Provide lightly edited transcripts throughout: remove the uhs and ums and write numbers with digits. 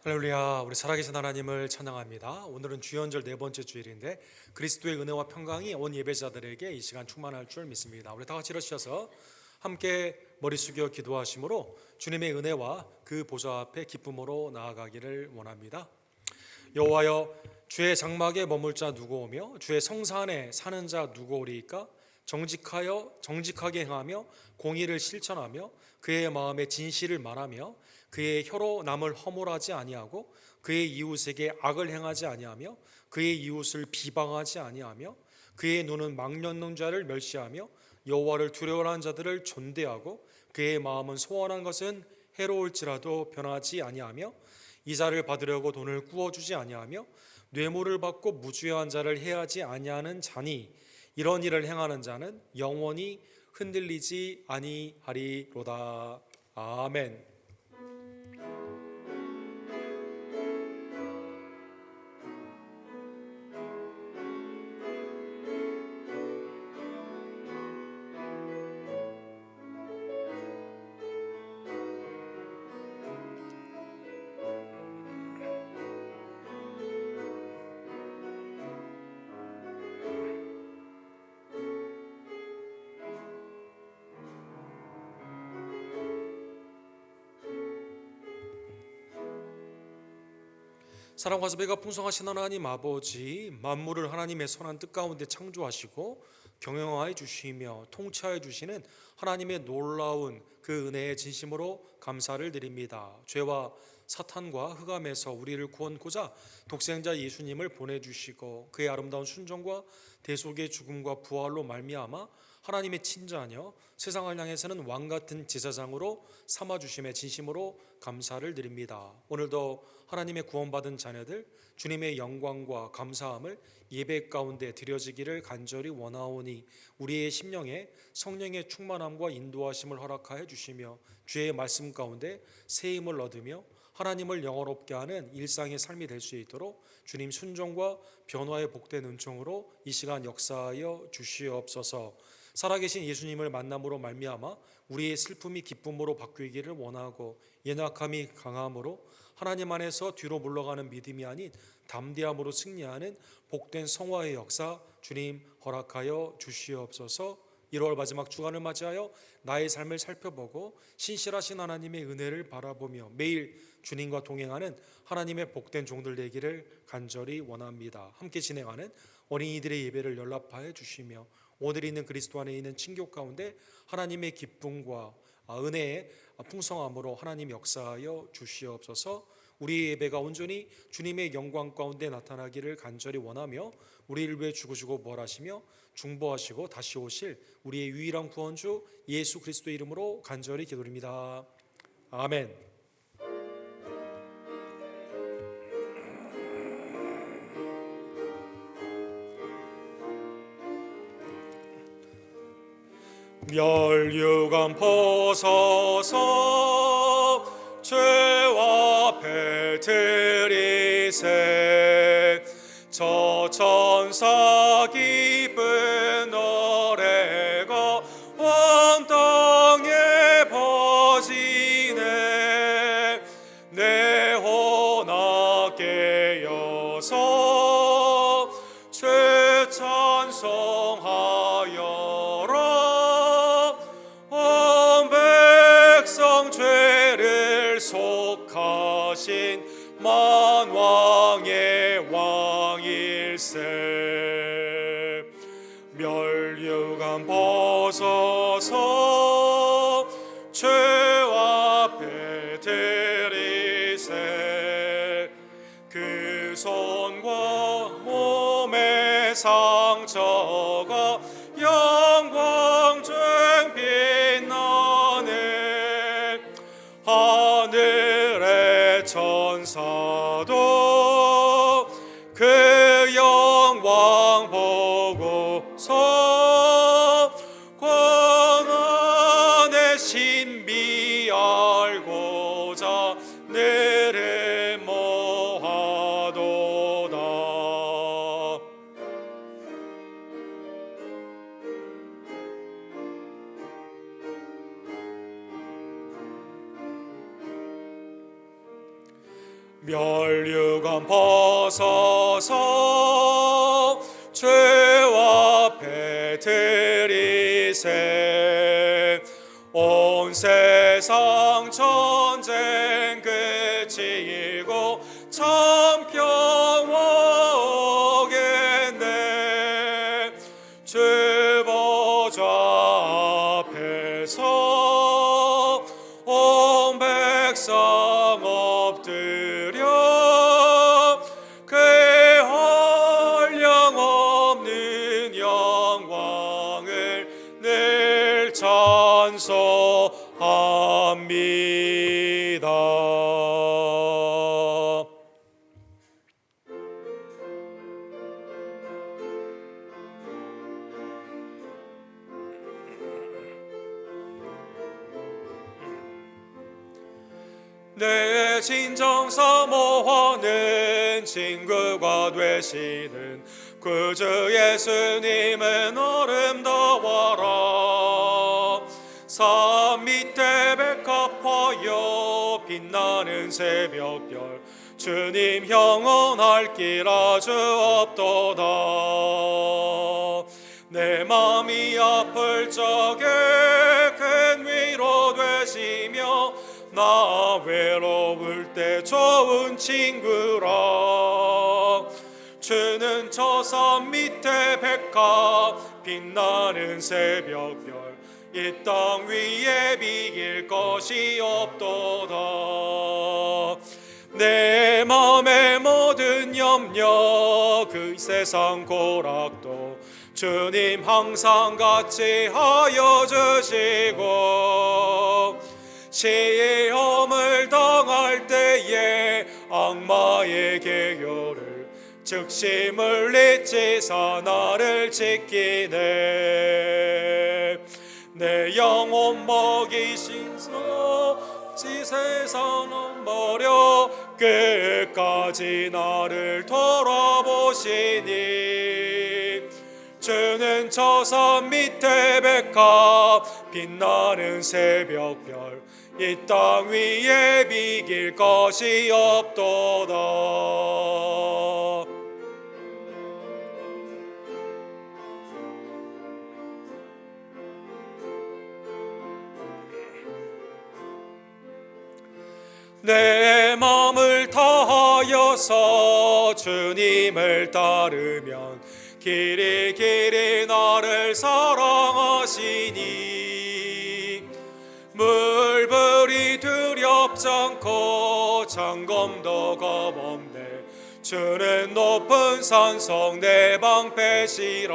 할렐루야. 우리 살아계신 하나님을 찬양합니다. 오늘은 주연절 네 번째 주일인데 그리스도의 은혜와 평강이 온 예배자들에게 이 시간 충만할 줄 믿습니다. 우리 다 같이 일어서셔서 함께 머리 숙여 기도하심으로 주님의 은혜와 그 보좌 앞에 기쁨으로 나아가기를 원합니다. 여호와여, 주의 장막에 머물 자 누구 오며 주의 성사 안에 사는 자 누구 오리이까? 정직하게 행하며 공의를 실천하며 그의 마음에 진실을 말하며 그의 혀로 남을 허물하지 아니하고 그의 이웃에게 악을 행하지 아니하며 그의 이웃을 비방하지 아니하며 그의 눈은 망령는 자를 멸시하며 여호와를 두려워하는 자들을 존대하고 그의 마음은 소원한 것은 해로울지라도 변하지 아니하며 이자를 받으려고 돈을 구워주지 아니하며 뇌물을 받고 무죄한 자를 해하지 아니하는 자니 이런 일을 행하는 자는 영원히 흔들리지 아니하리로다. 아멘. 사랑과 자비가 풍성하신 하나님 아버지, 만물을 하나님의 선한 뜻 가운데 창조하시고 경영하여 주시며 통치하여 주시는 하나님의 놀라운 그 은혜에 진심으로 감사를 드립니다. 죄와 사탄과 흑암에서 우리를 구원코자 독생자 예수님을 보내주시고 그의 아름다운 순종과 대속의 죽음과 부활로 말미암아 하나님의 친자녀, 세상을 향해서는 왕같은 제사장으로 삼아주심에 진심으로 감사를 드립니다. 오늘도 하나님의 구원받은 자녀들 주님의 영광과 감사함을 예배 가운데 드려지기를 간절히 원하오니 우리의 심령에 성령의 충만함과 인도하심을 허락하여 주시며 주의 말씀 가운데 새 힘을 얻으며 하나님을 영원롭게 하는 일상의 삶이 될 수 있도록 주님 순종과 변화의 복된 은총으로 이 시간 역사하여 주시옵소서. 살아계신 예수님을 만남으로 말미암아 우리의 슬픔이 기쁨으로 바뀌기를 원하고 연약함이 강함으로 하나님 안에서 뒤로 물러가는 믿음이 아닌 담대함으로 승리하는 복된 성화의 역사 주님 허락하여 주시옵소서. 1월 마지막 주간을 맞이하여 나의 삶을 살펴보고 신실하신 하나님의 은혜를 바라보며 매일 주님과 동행하는 하나님의 복된 종들 되기를 간절히 원합니다. 함께 진행하는 어린이들의 예배를 연락하여 주시며 오늘 있는 그리스도 안에 있는 친교 가운데 하나님의 기쁨과 은혜의 풍성함으로 하나님 역사하여 주시옵소서. 우리의 예배가 온전히 주님의 영광 가운데 나타나기를 간절히 원하며 우리를 위해 죽으시고 부활하시며 중보하시고 다시 오실 우리의 유일한 구원주 예수 그리스도 이름으로 간절히 기도드립니다. 아멘. 멸류관 벗어서 죄와 앞에 들이세 저 천사 기쁜 노래가 온 땅에 퍼지네 내 혼악 깨어서 죄 찬송하여라 온 백성 죄를 속하신 만왕의 왕일세 멸류관 벗어서 죄 앞에 들이세 그 손과 몸의 상처가 영광 중 빛나네 하늘의 천사도 그 영광 보고서 권한의 신비 알고자 늘 모하도다 멸류관 벗어서 죄와 앞에 드리세. 온 세상 전쟁 끝이고 참 평화겠네. 주 보좌 앞에서 온 백성 엎드려 그의 한량없는 영광을 늘 찬송합니다. 내 진정 사모하는 친구가 되시는 구주 예수님은 아름다워라. 산 밑에 백합하여 빛나는 새벽별 주님 영원할 길 아주 없도다. 내 맘이 아플 적에 큰 위로 되시며 나 외로울 때 좋은 친구라. 주는 저 산 밑에 백합 빛나는 새벽별 이 땅 위에 비길 것이 없도다. 내 맘의 모든 염려 그 세상 고락도 주님 항상 같이 하여 주시고 시험을 당할 때에 악마의 계교를 즉시 물리치사 나를 지키네. 내 영혼 먹이신 지 세상은 버려 끝까지 나를 돌아보시니. 주는 저 산 밑에 백합 빛나는 새벽별 이 땅 위에 비길 것이 없도다. 내 맘을 다하여서 주님을 따르면 길이 길이 나를 사랑하시니. 물불이 두렵지 않고 장검도 겁없네. 주는 높은 산성 내 방패시라.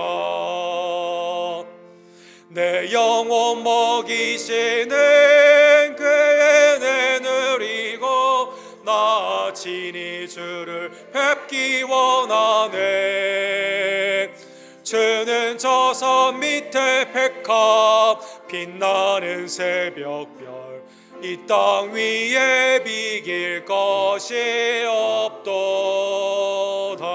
내 영혼 먹이시는 그의 내 누리고 나 친히 주를 뵙기 원하네. 주는 저 산 밑에 백합 빛나는 새벽별 이 땅 위에 비길 것이 없도다.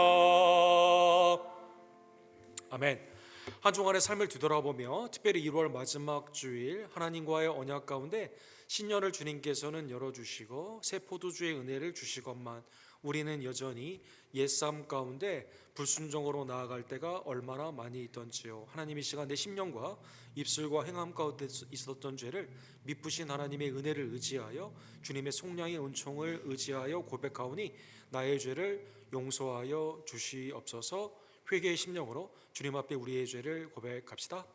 아멘. 한 주간의 삶을 뒤돌아보며 특별히 1월 마지막 주일 하나님과의 언약 가운데 신년을 주님께서는 열어주시고 새 포도주의 은혜를 주시건만 우리는 여전히 옛삶 가운데 불순종으로 나아갈 때가 얼마나 많이 있던지요. 하나님 이 시간 내 심령과 입술과 행함 가운데 있었던 죄를 미쁘신 하나님의 은혜를 의지하여 주님의 속량의 은총을 의지하여 고백하오니 나의 죄를 용서하여 주시옵소서. 회개의 심령으로 주님 앞에 우리의 죄를 고백합시다.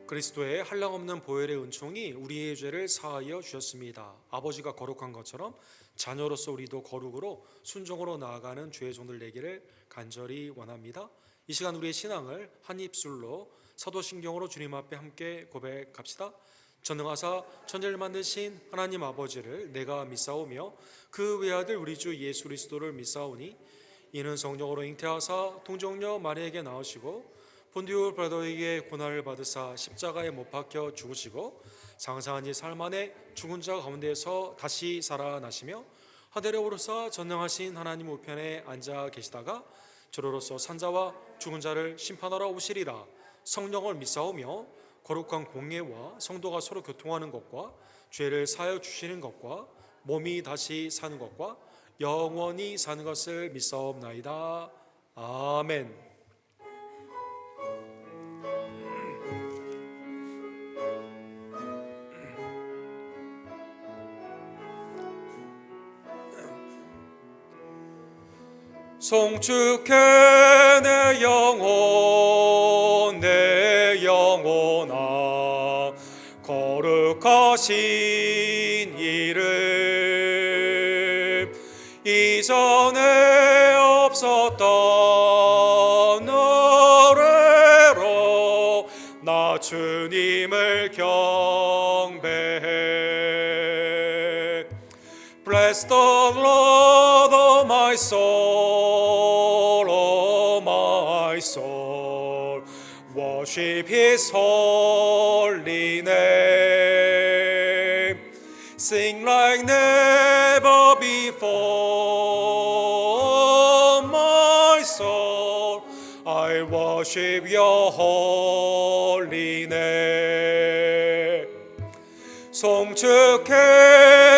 그리스도의 한량없는 보혈의 은총이 우리의 죄를 사하여 주셨습니다. 아버지가 거룩한 것처럼 자녀로서 우리도 거룩으로 순종으로 나아가는 주의 종들 되기를 간절히 원합니다. 이 시간 우리의 신앙을 한 입술로 사도신경으로 주님 앞에 함께 고백합시다. 전능하사 천지를 만드신 하나님 아버지를 내가 믿사오며 그 외아들 우리 주 예수 그리스도를 믿사오니 이는 성령으로 잉태하사 동정녀 마리에게 나오시고 본디오 브라더에게 고난을 받으사 십자가에 못 박혀 죽으시고 장사한 지 사흘 만에 죽은 자 가운데에서 다시 살아나시며 하늘에 오르사 전능하신 하나님 우편에 앉아 계시다가 저로로서 산자와 죽은 자를 심판하러 오시리라. 성령을 믿사오며 거룩한 공예와 성도가 서로 교통하는 것과 죄를 사하여 주시는 것과 몸이 다시 사는 것과 영원히 사는 것을 믿사옵나이다. 아멘. 송축해 내 영혼아 거룩하신 이름 이전에 없었던 노래로 나 주님을 경배해. Bless the Lord, oh my soul, oh my soul. Worship His holy name. Sing like never before, my soul. I worship Your holy name. 송축해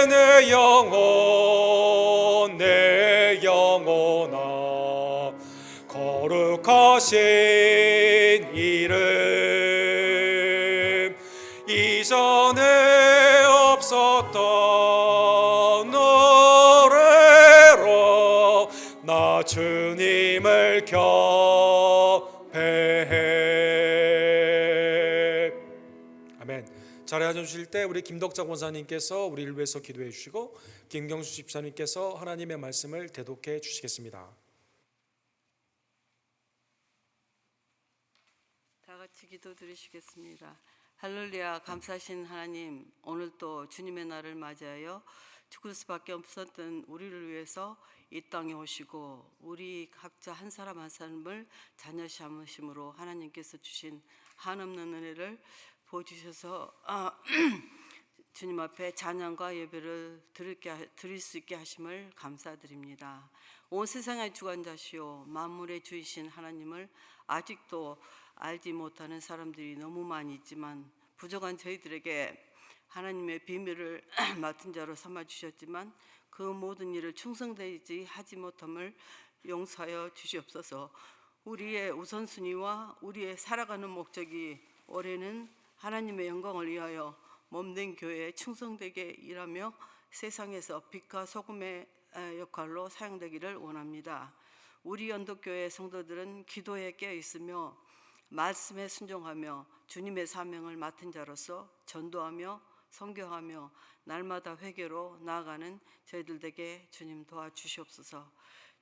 내 영혼아 거룩하신 이름 이전에 없었던 노래로 나 주님을 경배해. 아멘. 자리에 앉아주실 때 우리 김덕자 권사님께서 우리를 위해서 기도해 주시고 김경수 집사님께서 하나님의 말씀을 대독해 주시겠습니다. 다 같이 기도 드리시겠습니다. 할렐루야. 감사하신 하나님, 오늘 또 주님의 날을 맞이하여 죽을 수밖에 없었던 우리를 위해서 이 땅에 오시고 우리 각자 한 사람 한 사람을 자녀 삼으심으로 하나님께서 주신 한없는 은혜를 보여주셔서 주님 앞에 찬양과 예배를 드릴 수 있게 하심을 감사드립니다. 온 세상의 주관자시오 만물의 주이신 하나님을 아직도 알지 못하는 사람들이 너무 많이 있지만 부족한 저희들에게 하나님의 비밀을 맡은 자로 삼아주셨지만 그 모든 일을 충성되지 하지 못함을 용서하여 주시옵소서. 우리의 우선순위와 우리의 살아가는 목적이 올해는 하나님의 영광을 위하여 몸된 교회에 충성되게 일하며 세상에서 빛과 소금의 역할로 사용되기를 원합니다. 우리 연덕교회 성도들은 기도에 깨어 있으며 말씀에 순종하며 주님의 사명을 맡은 자로서 전도하며 선교하며 날마다 회개로 나아가는 저희들 되게 주님 도와주시옵소서.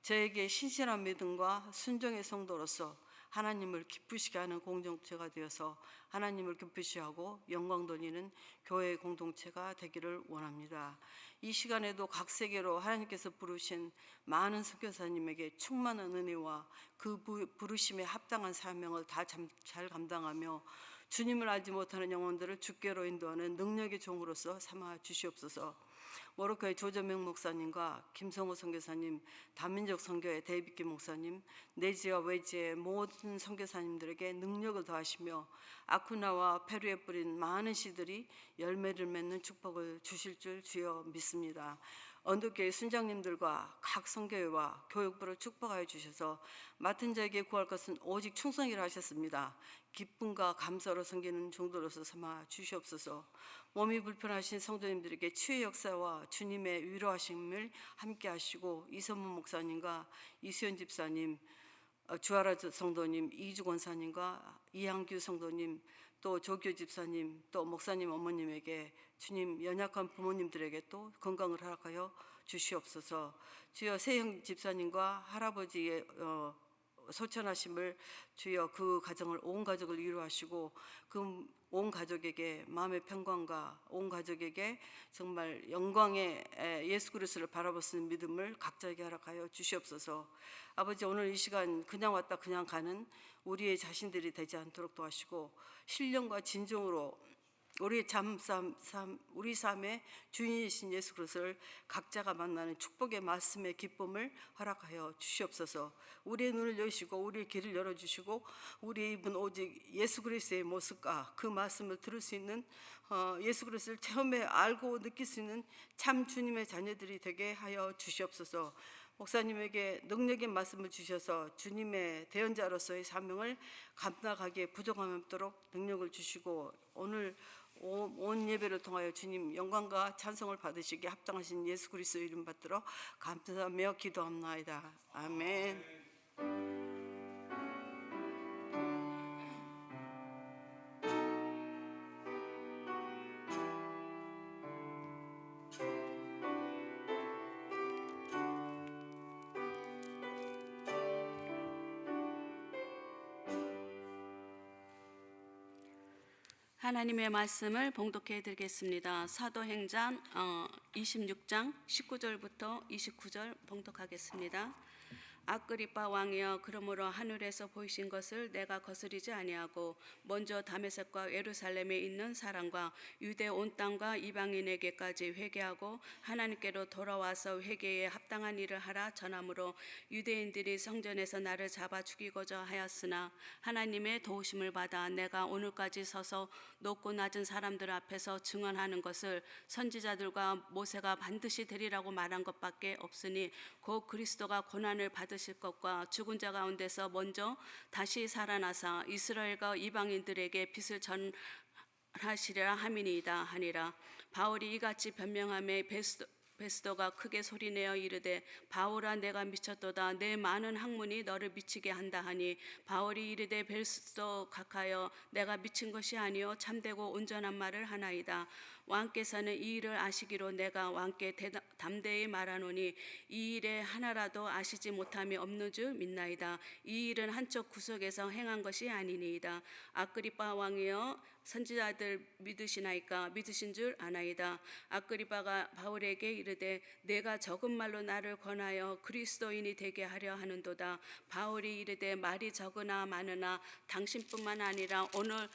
저에게 신실한 믿음과 순종의 성도로서 하나님을 기쁘시게 하는 공동체가 되어서 하나님을 기쁘시게 하고 영광 돌리는 교회 공동체가 되기를 원합니다. 이 시간에도 각 세계로 하나님께서 부르신 많은 선교사님에게 충만한 은혜와 그 부르심에 합당한 사명을 다 잘 감당하며 주님을 알지 못하는 영혼들을 주께로 인도하는 능력의 종으로서 삼아 주시옵소서. 모로코의 조재명 목사님과 김성호 선교사님, 다민족 선교의 데이비드 목사님, 내지와 외지의 모든 선교사님들에게 능력을 더하시며 아쿠나와 페루에 뿌린 많은 씨들이 열매를 맺는 축복을 주실 줄 주여 믿습니다. 언덕교회 순장님들과 각 선교회와 교육부를 축복하여 주셔서 맡은 자에게 구할 것은 오직 충성이라 하셨습니다. 기쁨과 감사로 섬기는 정도로서 삼아 주시옵소서. 몸이 불편하신 성도님들에게 치유의 역사와 주님의 위로하심을 함께 하시고 이선문 목사님과 이수연 집사님, 주하라 성도님, 이주 권사님과 이항규 성도님, 또 조교 집사님, 또 목사님 어머님에게 주님 연약한 부모님들에게 또 건강을 허락하여 주시옵소서. 주여 세형 집사님과 할아버지의 소천하심을 주여 그 가정을 온 가족을 위로하시고 그 온 가족에게 마음의 평강과 온 가족에게 정말 영광의 예수 그리스도를 바라볼 수 있는 믿음을 각자에게 허락하여 주시옵소서. 아버지, 오늘 이 시간 그냥 왔다 그냥 가는 우리의 자신들이 되지 않도록 도와주시고 신령과 진정으로 우리 삶의 주인이신 예수 그리스도를 각자가 만나는 축복의 말씀의 기쁨을 허락하여 주시옵소서. 우리의 눈을 여시고 우리의 길을 열어주시고 우리의 입은 오직 예수 그리스도의 모습과 그 말씀을 들을 수 있는 예수 그리스도를 처음에 알고 느낄 수 있는 참 주님의 자녀들이 되게 하여 주시옵소서. 목사님에게 능력의 말씀을 주셔서 주님의 대언자로서의 사명을 감당하기에 부족함이 없도록 능력을 주시고 오늘 온 예배를 통하여 주님 영광과 찬송을 받으시기에 합당하신 예수 그리스도 이름 받들어 감사하며 기도합나이다. 아멘. 하나님의 말씀을 봉독해 드리겠습니다. 사도행전 26장 19절부터 29절 봉독하겠습니다. 아그리빠 왕이여, 그러므로 하늘에서 보이신 것을 내가 거스리지 아니하고 먼저 다메섹과 예루살렘에 있는 사람과 유대 온 땅과 이방인에게까지 회개하고 하나님께로 돌아와서 회개에 합당한 일을 하라 전함으로 유대인들이 성전에서 나를 잡아 죽이고자 하였으나 하나님의 도우심을 받아 내가 오늘까지 서서 높고 낮은 사람들 앞에서 증언하는 것을 선지자들과 모세가 반드시 되리라고 말한 것밖에 없으니 곧 그리스도가 고난을 받으실 것과 죽은 자 가운데서 먼저 다시 살아나사 이스라엘과 이방인들에게 빛을 전하시리라 함이니이다 하니라. 바울이 이같이 변명하며 베스도가 크게 소리내어 이르되 바울아, 내가 미쳤도다. 내 많은 학문이 너를 미치게 한다 하니 바울이 이르되 베스도 각하여, 내가 미친 것이 아니요 참되고 온전한 말을 하나이다. 왕께서는 이 일을 아시기로 내가 왕께 담대히 말하노니 이 일에 하나라도 아시지 못함이 없는 줄 믿나이다. 이 일은 한쪽 구석에서 행한 것이 아니니이다. 아그리빠 왕이여, 선지자들 믿으시나이까? 믿으신 줄 아나이다. 아그리빠가 바울에게 이르되 내가 적은 말로 나를 권하여 그리스도인이 되게 하려 하는도다. 바울이 이르되 말이 적으나 많으나 당신뿐만 아니라 오늘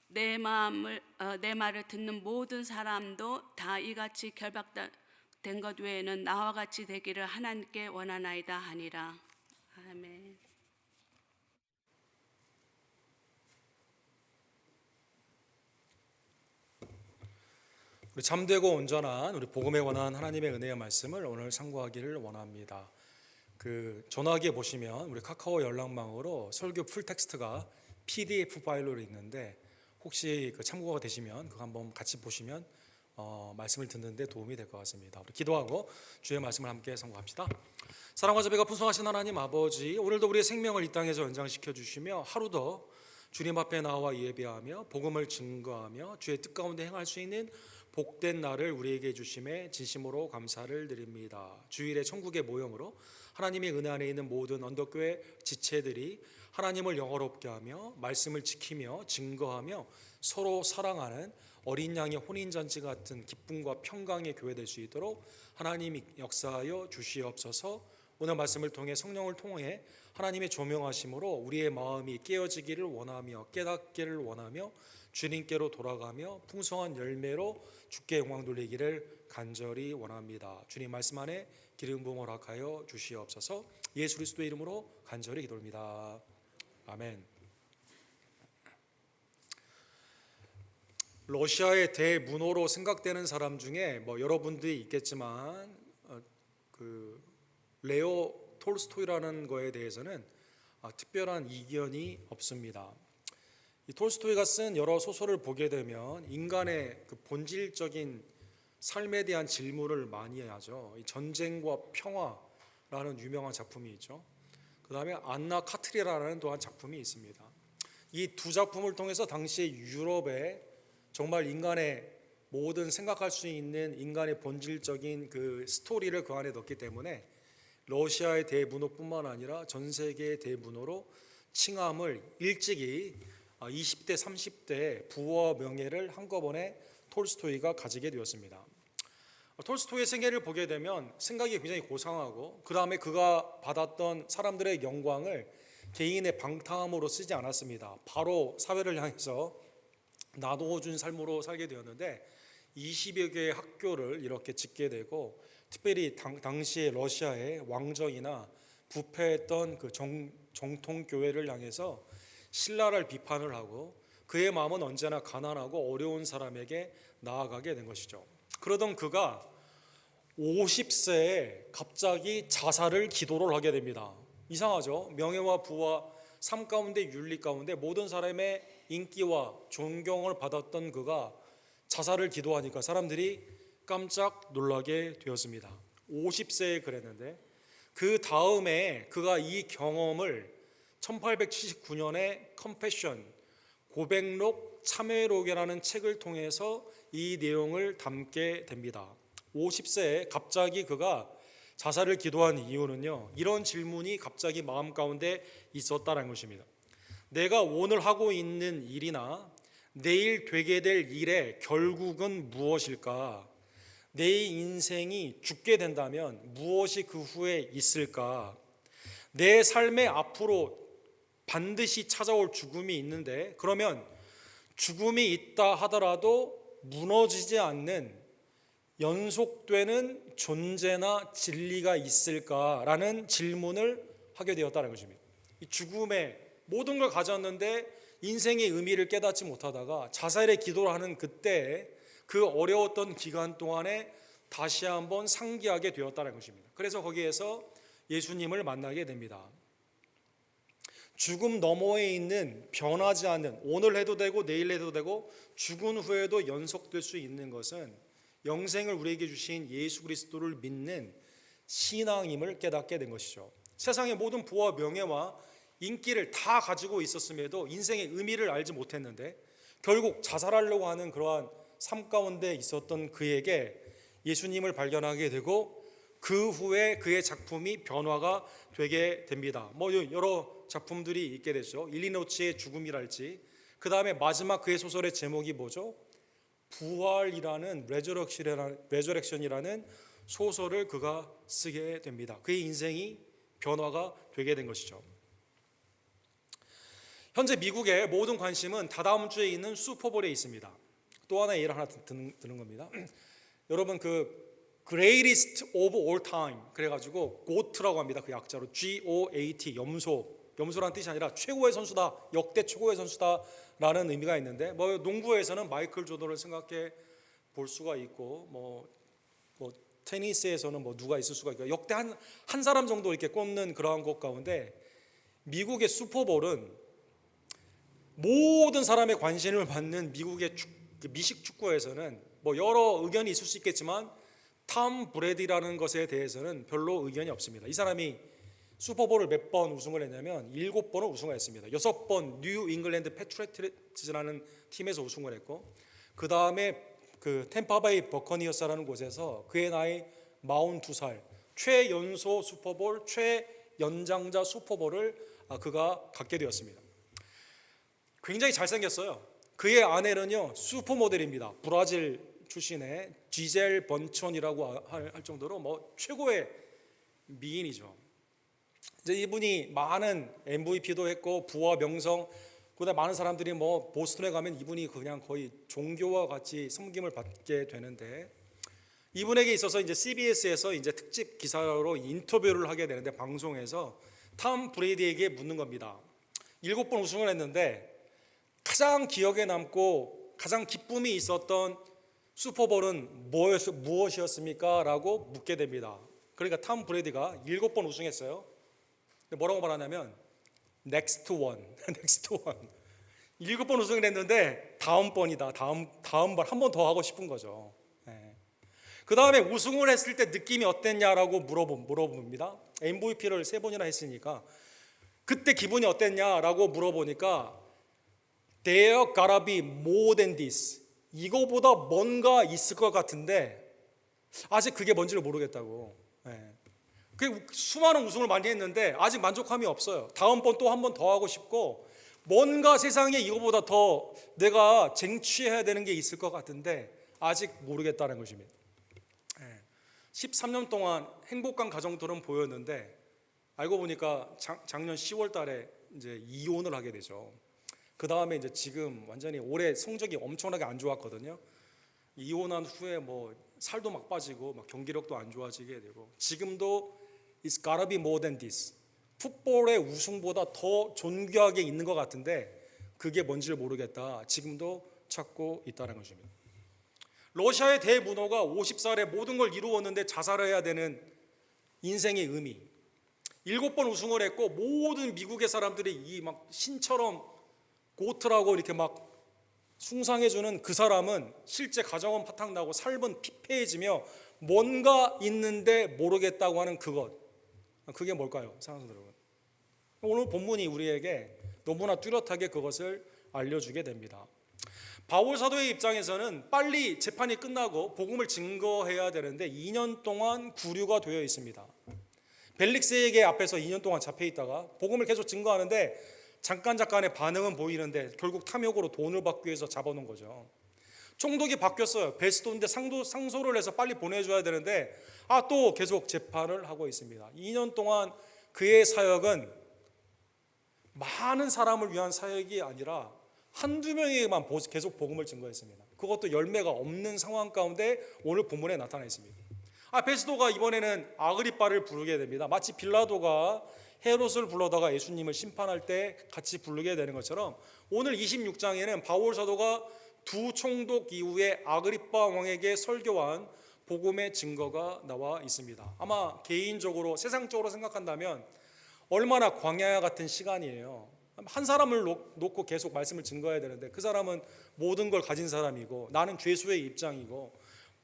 내 말을 듣는 모든 사람도 다 이같이 결박된 것 외에는 나와 같이 되기를 하나님께 원하나이다 하니라. 아멘. 우리 참되고 온전한 우리 복음에 관한 하나님의 은혜의 말씀을 오늘 상고하기를 원합니다. 그 전화기에 보시면 우리 카카오 연락망으로 설교 풀 텍스트가 PDF 파일로 있는데 혹시 그 참고가 되시면 그거 한번 같이 보시면 말씀을 듣는데 도움이 될 것 같습니다. 우리 기도하고 주의 말씀을 함께 상고합시다. 사랑과 자비가 풍성하신 하나님 아버지, 오늘도 우리의 생명을 이 땅에서 연장시켜 주시며 하루 더 주님 앞에 나와 예배하며 복음을 증거하며 주의 뜻 가운데 행할 수 있는 복된 날을 우리에게 주심에 진심으로 감사를 드립니다. 주일의 천국의 모형으로 하나님의 은혜 안에 있는 모든 언덕교회 지체들이 하나님을 영화롭게 하며 말씀을 지키며 증거하며 서로 사랑하는 어린 양의 혼인잔치 같은 기쁨과 평강의 교회 될 수 있도록 하나님이 역사하여 주시옵소서. 오늘 말씀을 통해 성령을 통해 하나님의 조명하심으로 우리의 마음이 깨어지기를 원하며 깨닫기를 원하며 주님께로 돌아가며 풍성한 열매로 주께 영광 돌리기를 간절히 원합니다. 주님 말씀 안에 기름 부음 허락하여 주시옵소서. 예수 그리스도의 이름으로 간절히 기도합니다. 아멘. 러시아의 대문호로 생각되는 사람 중에 여러분들이 있겠지만 그 레오 톨스토이라는 거에 대해서는 특별한 이견이 없습니다. 이 톨스토이가 쓴 여러 소설을 보게 되면 인간의 그 본질적인 삶에 대한 질문을 많이 하죠. 이 전쟁과 평화라는 유명한 작품이 있죠. 그 다음에 안나 카트리라는 또한 작품이 있습니다. 이 두 작품을 통해서 당시 유럽에 정말 인간의 모든 생각할 수 있는 인간의 본질적인 그 스토리를 그 안에 넣기 때문에 러시아의 대문호뿐만 아니라 전 세계의 대문호로 칭함을 일찍이 20대, 30대 부와 명예를 한꺼번에 톨스토이가 가지게 되었습니다. 톨스토이의 생애를 보게 되면 생각이 굉장히 고상하고 그 다음에 그가 받았던 사람들의 영광을 개인의 방탕함으로 쓰지 않았습니다. 바로 사회를 향해서 나누어준 삶으로 살게 되었는데 20여 개의 학교를 이렇게 짓게 되고 특별히 당시의 러시아의 왕정이나 부패했던 그 정통교회를 향해서 신랄할 비판을 하고 그의 마음은 언제나 가난하고 어려운 사람에게 나아가게 된 것이죠. 그러던 그가 50세에 갑자기 자살을 기도를 하게 됩니다. 이상하죠? 명예와 부와 삶 가운데 윤리 가운데 모든 사람의 인기와 존경을 받았던 그가 자살을 기도하니까 사람들이 깜짝 놀라게 되었습니다. 50세에 그랬는데 그 다음에 그가 이 경험을 1879년에 컴패션 고백록 참회록이라는 책을 통해서 이 내용을 담게 됩니다. 50세에 갑자기 그가 자살을 기도한 이유는요, 이런 질문이 갑자기 마음 가운데 있었다는 것입니다. 내가 오늘 하고 있는 일이나 내일 되게 될 일의 결국은 무엇일까? 내 인생이 죽게 된다면 무엇이 그 후에 있을까? 내 삶의 앞으로 반드시 찾아올 죽음이 있는데 그러면 죽음이 있다 하더라도 무너지지 않는 연속되는 존재나 진리가 있을까라는 질문을 하게 되었다는 것입니다. 이 죽음에 모든 걸 가졌는데 인생의 의미를 깨닫지 못하다가 자살의 기도를 하는 그때 그 어려웠던 기간 동안에 다시 한번 상기하게 되었다는 것입니다. 그래서 거기에서 예수님을 만나게 됩니다. 죽음 너머에 있는 변하지 않는 오늘 해도 되고 내일 해도 되고 죽은 후에도 연속될 수 있는 것은 영생을 우리에게 주신 예수 그리스도를 믿는 신앙임을 깨닫게 된 것이죠. 세상의 모든 부와 명예와 인기를 다 가지고 있었음에도 인생의 의미를 알지 못했는데 결국 자살하려고 하는 그러한 삶 가운데 있었던 그에게 예수님을 발견하게 되고 그 후에 그의 작품이 변화가 되게 됩니다. 여러 작품들이 있게 되죠. 일리노치의 죽음이랄지 그 다음에 마지막 그의 소설의 제목이 뭐죠? 부활이라는 레저렉션이라는 소설을 그가 쓰게 됩니다. 그의 인생이 변화가 되게 된 것이죠. 현재 미국의 모든 관심은 다다음 주에 있는 슈퍼볼에 있습니다. 또 하나의 예를 하나 드는 겁니다. 여러분 그 Greatest of All Time 그래가지고 GOAT라고 합니다. 그 약자로 GOAT 염소라는 뜻이 아니라 최고의 선수다, 역대 최고의 선수다라는 의미가 있는데 농구에서는 마이클 조던을 생각해 볼 수가 있고 뭐 테니스에서는 누가 있을 수가 있고 역대 한 사람 정도 이렇게 꼽는 그러한 것 가운데 미국의 슈퍼볼은 모든 사람의 관심을 받는 미국의 미식 축구에서는 여러 의견이 있을 수 있겠지만 톰 브래디라는 것에 대해서는 별로 의견이 없습니다. 이 사람이 슈퍼볼을 몇 번 우승을 했냐면 7번을 우승을 했습니다. 6번 뉴 잉글랜드 패트리어츠라는 팀에서 우승을 했고 그 다음에 그 템파베이 버커니어스라는 곳에서 그의 나이 42살 최연소 슈퍼볼 최연장자 슈퍼볼을 그가 갖게 되었습니다. 굉장히 잘생겼어요. 그의 아내는요 슈퍼모델입니다. 브라질 출신의 지젤 번촌이라고 할 정도로 최고의 미인이죠. 이제 이분이 많은 MVP도 했고 부와 명성, 그다음 많은 사람들이 보스턴에 가면 이분이 그냥 거의 종교와 같이 섬김을 받게 되는데 이분에게 있어서 이제 CBS에서 이제 특집 기사로 인터뷰를 하게 되는데 방송에서 톰 브레이디에게 묻는 겁니다. 7번 우승을 했는데 가장 기억에 남고 가장 기쁨이 있었던 슈퍼볼은 무엇이었습니까? 라고 묻게 됩니다. 그러니까 톰 브레이디가 7번 우승했어요. 근데 뭐라고 말하냐면 next one, next one. 7번 우승을 했는데 다음 번이다. 다음 번 한 번 더 하고 싶은 거죠. 그 다음에 우승을 했을 때 느낌이 어땠냐라고 물어봅니다. MVP를 3번이나 했으니까 그때 기분이 어땠냐라고 물어보니까 There gotta be more than this. 이거보다 뭔가 있을 것 같은데 아직 그게 뭔지를 모르겠다고. 그 수많은 우승을 많이 했는데 아직 만족함이 없어요. 다음번 또 한 번 더 하고 싶고 뭔가 세상에 이거보다 더 내가 쟁취해야 되는 게 있을 것 같은데 아직 모르겠다는 것입니다. 13년 동안 행복한 가정들은 보였는데 알고 보니까 작년 10월 달에 이제 이혼을 하게 되죠. 그 다음에 이제 지금 완전히 올해 성적이 엄청나게 안 좋았거든요. 이혼한 후에 뭐 살도 막 빠지고 막 경기력도 안 좋아지게 되고 지금도 It's gotta be more than this. 풋볼의 우승보다 더 존귀하게 있는 것 같은데 그게 뭔지를 모르겠다. 지금도 찾고 있다는 것입니다. 러시아의 대문호가 50살에 모든 걸 이루었는데 자살해야 되는 인생의 의미. 7번 우승을 했고 모든 미국의 사람들이 이 막 신처럼 고트라고 이렇게 막 숭상해주는 그 사람은 실제 가정은 파탄나고 삶은 피폐해지며 뭔가 있는데 모르겠다고 하는 그것. 그게 뭘까요? 사랑하는 여러분. 오늘 본문이 우리에게 너무나 뚜렷하게 그것을 알려주게 됩니다. 바울 사도의 입장에서는 빨리 재판이 끝나고 복음을 증거해야 되는데 2년 동안 구류가 되어 있습니다. 벨릭스에게 앞에서 2년 동안 잡혀 있다가 복음을 계속 증거하는데 잠깐의 반응은 보이는데 결국 탐욕으로 돈을 받기 위해서 잡아놓은 거죠. 총독이 바뀌었어요. 베스도인데 상소를 해서 빨리 보내줘야 되는데 또 계속 재판을 하고 있습니다. 2년 동안 그의 사역은 많은 사람을 위한 사역이 아니라 한두 명에게만 계속 복음을 증거했습니다. 그것도 열매가 없는 상황 가운데 오늘 본문에 나타나 있습니다. 베스도가 이번에는 아그리빠를 부르게 됩니다. 마치 빌라도가 헤롯을 불러다가 예수님을 심판할 때 같이 부르게 되는 것처럼 오늘 26장에는 바울 사도가 두 총독 이후에 아그리빠 왕에게 설교한 복음의 증거가 나와 있습니다. 아마 개인적으로 세상적으로 생각한다면 얼마나 광야 같은 시간이에요. 한 사람을 놓고 계속 말씀을 증거해야 되는데 그 사람은 모든 걸 가진 사람이고 나는 죄수의 입장이고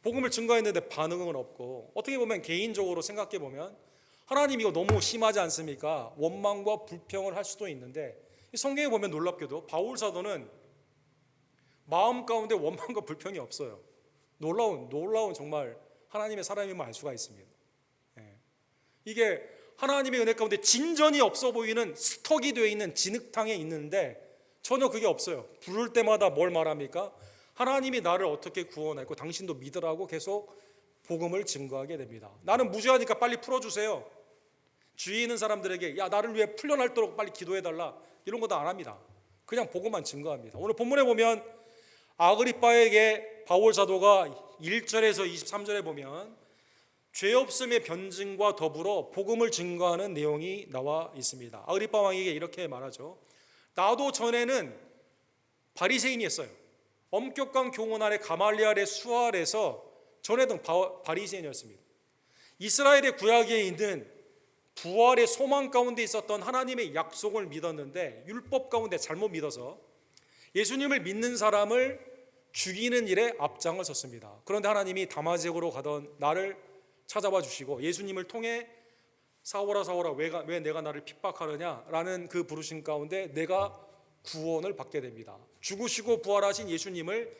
복음을 증거했는데 반응은 없고 어떻게 보면 개인적으로 생각해 보면 하나님 이거 너무 심하지 않습니까? 원망과 불평을 할 수도 있는데 성경에 보면 놀랍게도 바울 사도는 마음 가운데 원망과 불평이 없어요. 놀라운 정말 하나님의 사람임을 알 수가 있습니다. 이게 하나님의 은혜 가운데 진전이 없어 보이는 스톡이 되어 있는 진흙탕에 있는데 전혀 그게 없어요. 부를 때마다 뭘 말합니까? 하나님이 나를 어떻게 구원했고 당신도 믿으라고 계속 복음을 증거하게 됩니다. 나는 무죄하니까 빨리 풀어주세요. 주위에 있는 사람들에게 야 나를 위해 풀려날도록 빨리 기도해달라 이런 것도 안 합니다. 그냥 복음만 증거합니다. 오늘 본문에 보면 아그리빠에게 바울 사도가 1절에서 23절에 보면 죄 없음의 변증과 더불어 복음을 증거하는 내용이 나와 있습니다. 아그리빠 왕에게 이렇게 말하죠. 나도 전에는 바리새인이었어요. 엄격한 교훈 아래 가말리엘의 수하 아래서 전에도 바리새인이었습니다. 이스라엘의 구약에 있는 부활의 소망 가운데 있었던 하나님의 약속을 믿었는데 율법 가운데 잘못 믿어서 예수님을 믿는 사람을 죽이는 일에 앞장을 섰습니다. 그런데 하나님이 다마색으로 가던 나를 찾아와 주시고 예수님을 통해 사오라 왜 내가 나를 핍박하느냐라는 그 부르심 가운데 내가 구원을 받게 됩니다. 죽으시고 부활하신 예수님을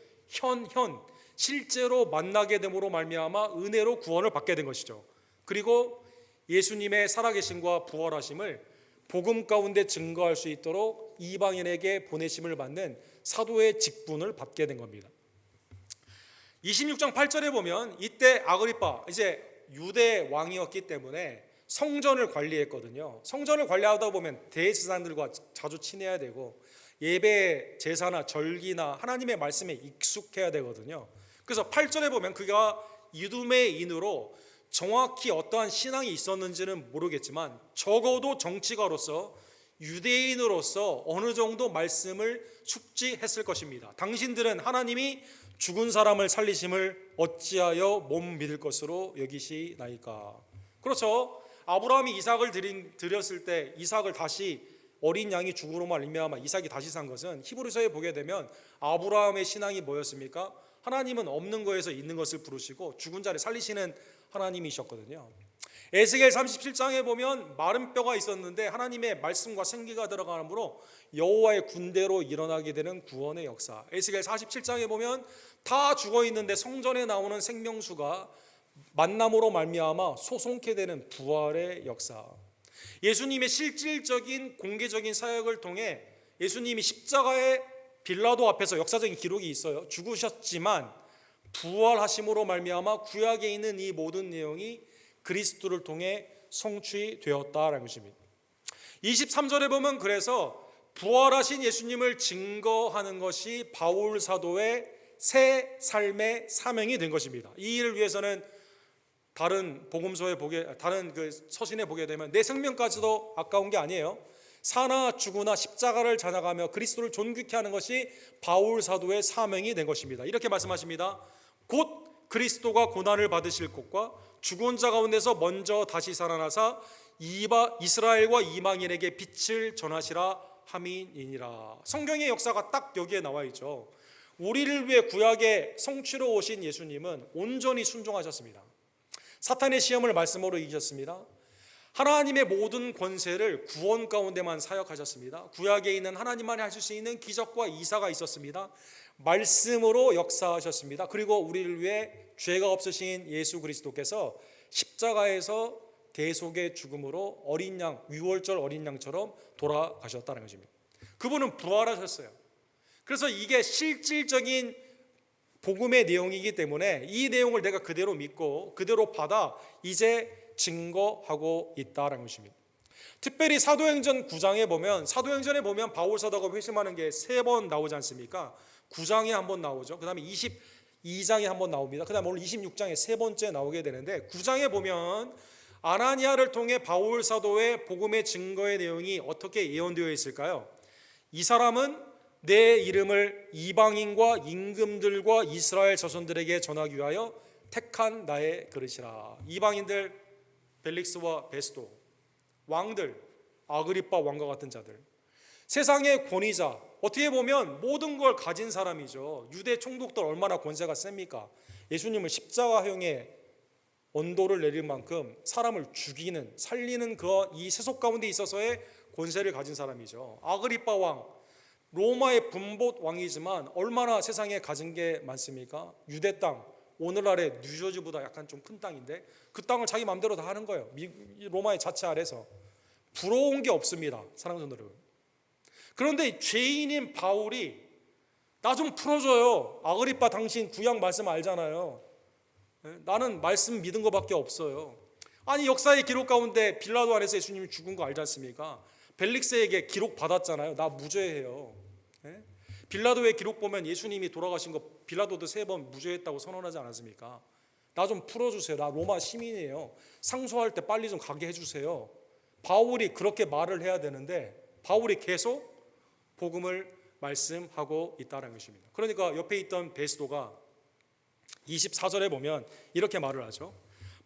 실제로 만나게 됨으로 말미암아 은혜로 구원을 받게 된 것이죠. 그리고 예수님의 살아계심과 부활하심을 복음 가운데 증거할 수 있도록 이방인에게 보내심을 받는 사도의 직분을 받게 된 겁니다. 26장 8절에 보면 이때 아그리빠 이제 유대 왕이었기 때문에 성전을 관리했거든요. 성전을 관리하다 보면 대제사장들과 자주 친해야 되고 예배, 제사나 절기나 하나님의 말씀에 익숙해야 되거든요. 그래서 8절에 보면 그가 이두메인으로 정확히 어떠한 신앙이 있었는지는 모르겠지만 적어도 정치가로서 유대인으로서 어느 정도 말씀을 숙지했을 것입니다. 당신들은 하나님이 죽은 사람을 살리심을 어찌하여 못 믿을 것으로 여기시나이까. 그렇죠. 아브라함이 이삭을 드렸을 때 이삭을 다시 어린 양이 죽음으로 말미암아 이삭이 다시 산 것은 히브리서에 보게 되면 아브라함의 신앙이 뭐였습니까? 하나님은 없는 것에서 있는 것을 부르시고 죽은 자를 살리시는 하나님이셨거든요. 에스겔 37장에 보면 마른 뼈가 있었는데 하나님의 말씀과 생기가 들어가므로 여호와의 군대로 일어나게 되는 구원의 역사. 에스겔 47장에 보면 다 죽어 있는데 성전에 나오는 생명수가 만남으로 말미암아 소송케 되는 부활의 역사. 예수님의 실질적인 공개적인 사역을 통해 예수님이 십자가의 빌라도 앞에서 역사적인 기록이 있어요. 죽으셨지만 부활하심으로 말미암아 구약에 있는 이 모든 내용이 그리스도를 통해 성취되었다라는 것입니다. 23절에 보면 그래서 부활하신 예수님을 증거하는 것이 바울 사도의 새 삶의 사명이 된 것입니다. 이 일을 위해서는 다른 복음서에 다른 그 서신에 보게 되면 내 생명까지도 아까운 게 아니에요. 사나 죽으나 십자가를 찾아가며 그리스도를 존귀케 하는 것이 바울 사도의 사명이 된 것입니다. 이렇게 말씀하십니다. 곧 그리스도가 고난을 받으실 것과 죽은 자 가운데서 먼저 다시 살아나사 이스라엘과 이방인에게 빛을 전하시라 함이니라. 성경의 역사가 딱 여기에 나와 있죠. 우리를 위해 구약의 성취로 오신 예수님은 온전히 순종하셨습니다. 사탄의 시험을 말씀으로 이기셨습니다. 하나님의 모든 권세를 구원 가운데만 사역하셨습니다. 구약에 있는 하나님만이 하실 수 있는 기적과 이사가 있었습니다. 말씀으로 역사하셨습니다. 그리고 우리를 위해 죄가 없으신 예수 그리스도께서 십자가에서 대속의 죽음으로 어린 양, 유월절 어린 양처럼 돌아가셨다는 것입니다. 그분은 부활하셨어요. 그래서 이게 실질적인 복음의 내용이기 때문에 이 내용을 내가 그대로 믿고 그대로 받아 이제 증거하고 있다는 것입니다. 특별히 사도행전 9장에 보면 사도행전에 보면 바울 사도가 회심하는 게 3번 나오지 않습니까? 9장에 한 번 나오죠. 그 다음에 22장에 한 번 나옵니다. 그 다음에 오늘 26장에 3번째 나오게 되는데 9장에 보면 아나니아를 통해 바울 사도의 복음의 증거의 내용이 어떻게 예언되어 있을까요? 이 사람은 내 이름을 이방인과 임금들과 이스라엘 자손들에게 전하기 위하여 택한 나의 그릇이라. 이방인들 벨릭스와 베스도, 왕들 아그리빠 왕과 같은 자들, 세상의 권위자, 어떻게 보면 모든 걸 가진 사람이죠. 유대 총독들 얼마나 권세가 셉니까? 예수님을 십자가형의 언도를 내릴 만큼 사람을 죽이는, 살리는 이 세속 가운데 있어서의 권세를 가진 사람이죠. 아그리빠 왕, 로마의 분봇 왕이지만 얼마나 세상에 가진 게 많습니까? 유대 땅, 오늘날의 뉴저지보다 약간 좀 큰 땅인데 그 땅을 자기 마음대로 다 하는 거예요. 로마의 자치 아래서. 부러운 게 없습니다, 사랑하는 여러분. 그런데 죄인인 바울이 나 좀 풀어줘요. 아그리빠 당신 구약 말씀 알잖아요. 나는 말씀 믿은 것밖에 없어요. 아니 역사의 기록 가운데 빌라도 안에서 예수님이 죽은 거 알지 않습니까? 벨릭스에게 기록 받았잖아요. 나 무죄해요. 빌라도의 기록 보면 예수님이 돌아가신 거 빌라도도 3번 무죄했다고 선언하지 않았습니까? 나 좀 풀어주세요. 나 로마 시민이에요. 상소할 때 빨리 좀 가게 해주세요. 바울이 그렇게 말을 해야 되는데 바울이 계속 복음을 말씀하고 있다는 것입니다. 그러니까 옆에 있던 베스도가 24절에 보면 이렇게 말을 하죠.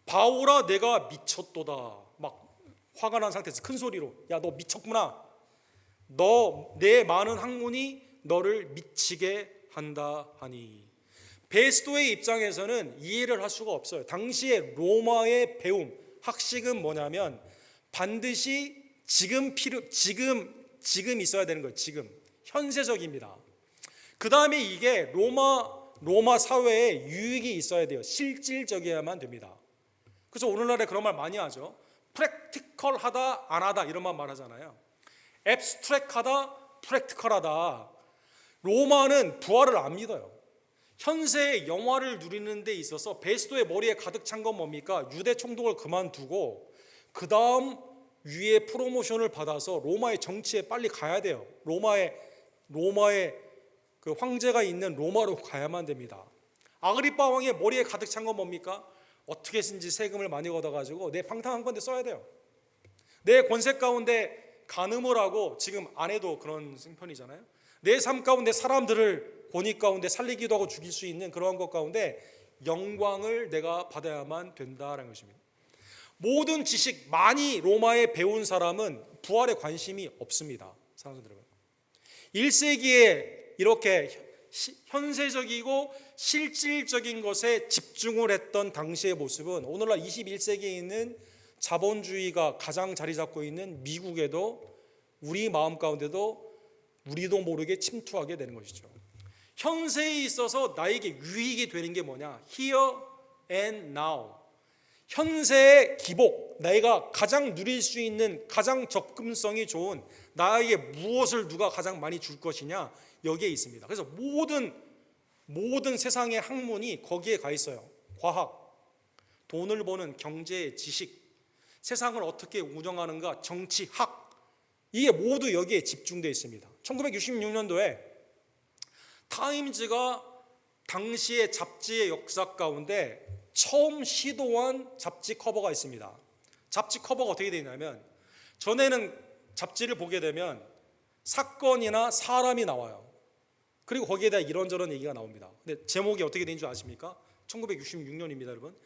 바울아 내가 미쳤도다. 막 화가 난 상태에서 큰 소리로 야 너 미쳤구나. 너 내 많은 학문이 너를 미치게 한다 하니. 베스도의 입장에서는 이해를 할 수가 없어요. 당시에 로마의 배움, 학식은 뭐냐면 반드시 지금 있어야 되는 거예요. 지금 현세적입니다. 그 다음에 이게 로마 사회에 유익이 있어야 돼요. 실질적이어야만 됩니다. 그래서 오늘날에 그런 말 많이 하죠. 프랙티컬하다 안 하다 이런 말 하잖아요. 앱스트랙하다 프랙티컬하다. 로마는 부활을 안 믿어요. 현세의 영화를 누리는 데 있어서 베스도의 머리에 가득 찬 건 뭡니까? 유대 총독을 그만두고 그 다음 위에 프로모션을 받아서 로마의 정치에 빨리 가야 돼요. 로마의 그 황제가 있는 로마로 가야만 됩니다. 아그리빠 왕의 머리에 가득 찬 건 뭡니까? 어떻게 해서든지 세금을 많이 걷어가지고 내 방탕한 건데 써야 돼요. 내 권세 가운데 간음을 하고 지금 아내도 그런 생편이잖아요. 내 삶 가운데 사람들을 권위 가운데 살리기도 하고 죽일 수 있는 그러한 것 가운데 영광을 내가 받아야만 된다는 것입니다. 모든 지식 많이 로마에 배운 사람은 부활에 관심이 없습니다. 사랑하는 여러분, 1세기에 이렇게 현세적이고 실질적인 것에 집중을 했던 당시의 모습은 오늘날 21세기에 있는 자본주의가 가장 자리 잡고 있는 미국에도 우리 마음 가운데도 우리도 모르게 침투하게 되는 것이죠. 현세에 있어서 나에게 유익이 되는 게 뭐냐? Here and now. 현세의 기복, 내가 가장 누릴 수 있는 가장 접근성이 좋은 나에게 무엇을 누가 가장 많이 줄 것이냐, 여기에 있습니다. 그래서 모든 세상의 학문이 거기에 가 있어요. 과학, 돈을 버는 경제, 지식, 세상을 어떻게 운영하는가, 정치학, 이게 모두 여기에 집중되어 있습니다. 1966년도에 타임즈가 당시의 잡지의 역사 가운데 처음 시도한 잡지 커버가 있습니다. 잡지 커버가 어떻게 되어 있냐면, 전에는 잡지를 보게 되면 사건이나 사람이 나와요. 그리고 거기에 대한 이런저런 얘기가 나옵니다. 근데 제목이 어떻게 되는 줄 아십니까? 1966년입니다, 여러분.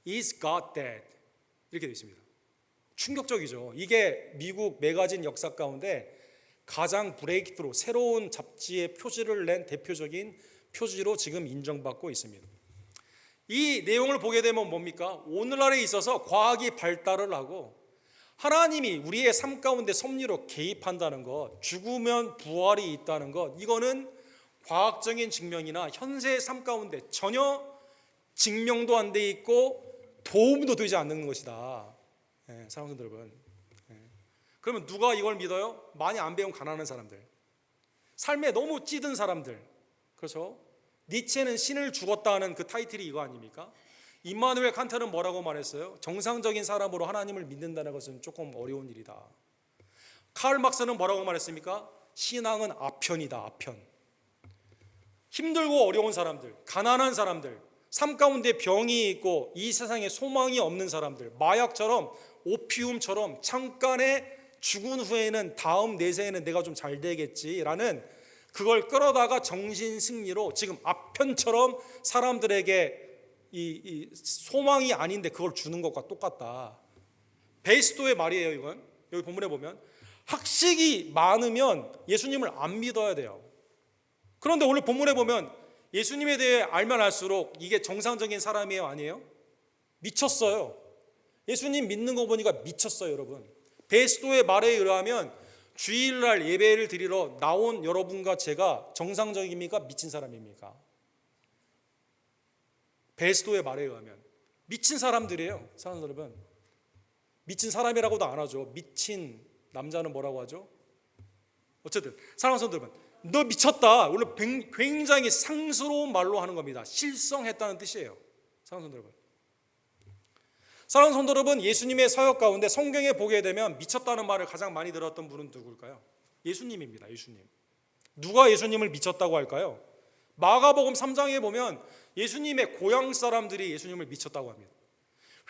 Is God dead? 이렇게 되어 있습니다. 충격적이죠. 이게 미국 매거진 역사 가운데 가장 브레이크트루, 새로운 잡지의 표지를 낸 대표적인 표지로 지금 인정받고 있습니다. 이 내용을 보게 되면 뭡니까? 오늘날에 있어서 과학이 발달을 하고 하나님이 우리의 삶 가운데 섭리로 개입한다는 것, 죽으면 부활이 있다는 것, 이거는 과학적인 증명이나 현세의 삶 가운데 전혀 증명도 안 돼 있고 도움도 되지 않는 것이다. 사랑하는 여러분, 그러면 누가 이걸 믿어요? 많이 안 배운 가난한 사람들, 삶에 너무 찌든 사람들. 그렇죠? 니체는 신을 죽었다 하는 그 타이틀이 이거 아닙니까? 임마누엘 칸트는 뭐라고 말했어요? 정상적인 사람으로 하나님을 믿는다는 것은 조금 어려운 일이다. 카를 막스는 뭐라고 말했습니까? 신앙은 아편이다, 아편. 힘들고 어려운 사람들, 가난한 사람들, 삶 가운데 병이 있고 이 세상에 소망이 없는 사람들, 마약처럼 오피움처럼 잠깐의 죽은 후에는 다음 내세에는 내가 좀 잘 되겠지라는 그걸 끌어다가 정신 승리로 지금 아편처럼 사람들에게 이 소망이 아닌데 그걸 주는 것과 똑같다. 베이스도의 말이에요. 이건 여기 본문에 보면 학식이 많으면 예수님을 안 믿어야 돼요. 그런데 오늘 본문에 보면 예수님에 대해 알면 알수록 이게 정상적인 사람이에요, 아니에요? 미쳤어요. 예수님 믿는 거 보니까 미쳤어요, 여러분. 베스도의 말에 의하면 주일날 예배를 드리러 나온 여러분과 제가 정상적입니까? 미친 사람입니까? 베스도의 말에 의하면 미친 사람들이에요, 사랑하는 여러분. 미친 사람이라고도 안 하죠. 미친 남자는 뭐라고 하죠? 어쨌든 사랑하는 여러분, 너 미쳤다. 원래 굉장히 상스러운 말로 하는 겁니다. 실성했다는 뜻이에요, 사랑하는 여러분. 사랑하는 성도 여러분, 예수님의 사역 가운데 성경에 보게 되면 미쳤다는 말을 가장 많이 들었던 분은 누굴까요? 예수님입니다. 예수님. 누가 예수님을 미쳤다고 할까요? 마가복음 3장에 보면 예수님의 고향 사람들이 예수님을 미쳤다고 합니다.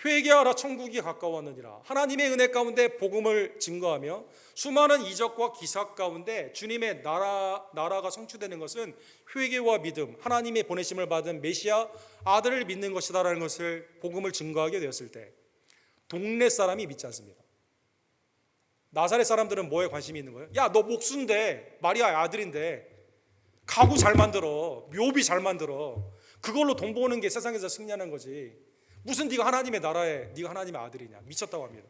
회개하라, 천국이 가까웠느니라. 하나님의 은혜 가운데 복음을 증거하며 수많은 이적과 기사 가운데 주님의 나라가 성취되는 것은 회개와 믿음, 하나님의 보내심을 받은 메시아 아들을 믿는 것이다라는 것을 복음을 증거하게 되었을 때 동네 사람이 믿지 않습니다. 나사렛 사람들은 뭐에 관심이 있는 거예요? 야, 너 목수인데, 마리아 아들인데 가구 잘 만들어, 묘비 잘 만들어, 그걸로 돈 버는 게 세상에서 승리하는 거지. 무슨 네가 하나님의 나라에 네가 하나님의 아들이냐. 미쳤다고 합니다.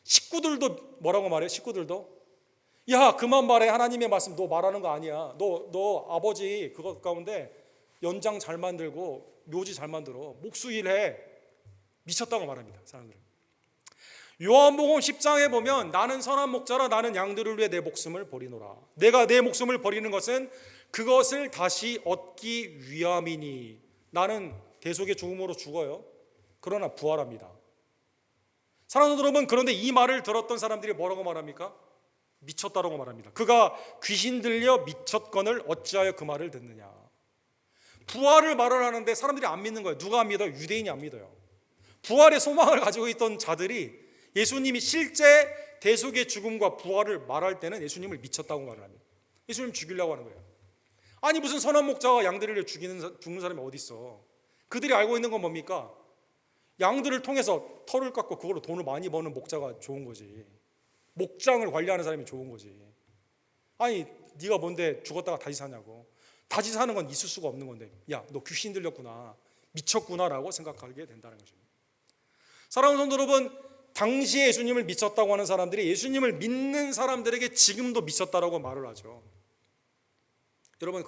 식구들도 뭐라고 말해요? 식구들도 야, 그만 말해. 하나님의 말씀 너 말하는 거 아니야. 너 아버지 그것 가운데 연장 잘 만들고 묘지 잘 만들어, 목수일해. 미쳤다고 말합니다, 사람들은. 요한복음 10장에 보면 나는 선한 목자라, 나는 양들을 위해 내 목숨을 버리노라. 내가 내 목숨을 버리는 것은 그것을 다시 얻기 위함이니. 나는 대속의 죽음으로 죽어요. 그러나 부활합니다. 사랑하는 여러분, 그런데 이 말을 들었던 사람들이 뭐라고 말합니까? 미쳤다라고 말합니다. 그가 귀신 들려 미쳤거늘 어찌하여 그 말을 듣느냐. 부활을 말을 하는데 사람들이 안 믿는 거예요. 누가 안 믿어요? 유대인이 안 믿어요. 부활의 소망을 가지고 있던 자들이 예수님이 실제 대속의 죽음과 부활을 말할 때는 예수님을 미쳤다고 말을 합니다. 예수님 죽이려고 하는 거예요. 아니, 무슨 선한 목자가 양들을 죽는 사람이 어디 있어? 그들이 알고 있는 건 뭡니까? 양들을 통해서 털을 깎고 그걸로 돈을 많이 버는 목자가 좋은 거지. 목장을 관리하는 사람이 좋은 거지. 아니, 네가 뭔데 죽었다가 다시 사냐고. 다시 사는 건 있을 수가 없는 건데, 야, 너 귀신 들렸구나, 미쳤구나라고 생각하게 된다는 것입니다. 사랑하는 성도 여러분, 당시에 예수님을 미쳤다고 하는 사람들이 예수님을 믿는 사람들에게 지금도 미쳤다라고 말을 하죠. 여러분,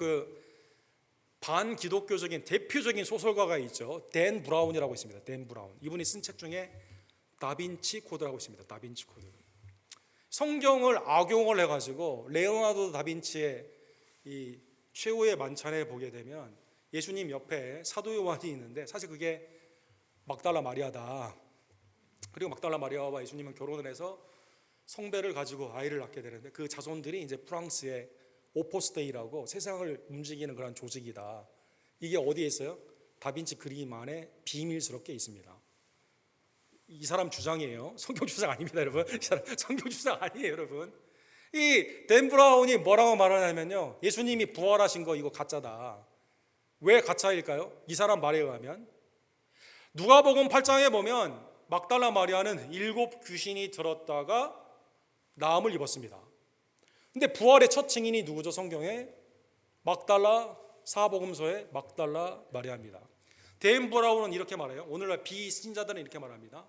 반기독교적인 대표적인 소설가가 있죠. 댄 브라운이라고 있습니다. 댄 브라운. 이분이 쓴 책 중에 다빈치 코드라고 있습니다. 다빈치 코드. 성경을 악용을 해가지고 레오나르도 다빈치의 이 최후의 만찬에 보게 되면 예수님 옆에 사도 요한이 있는데 사실 그게 막달라 마리아다. 그리고 막달라 마리아와 예수님은 결혼을 해서 성배를 가지고 아이를 낳게 되는데 그 자손들이 이제 프랑스의 오포스데이라고 세상을 움직이는 그런 조직이다. 이게 어디에 있어요? 다빈치 그림 안에 비밀스럽게 있습니다. 이 사람 주장이에요. 성경 주장 아닙니다, 여러분. 이 사람 성경 주장 아니에요, 여러분. 이 댄 브라운이 뭐라고 말하냐면요, 예수님이 부활하신 거 이거 가짜다. 왜 가짜일까요? 이 사람 말에 의하면 누가복음 8장에 보면 막달라 마리아는 7 귀신이 들었다가 나음을 입었습니다. 근데 부활의 첫 증인이 누구죠? 성경에 막달라 사복음서의 막달라 마리아입니다. 댄 브라운은 이렇게 말해요. 오늘날 비신자들은 이렇게 말합니다.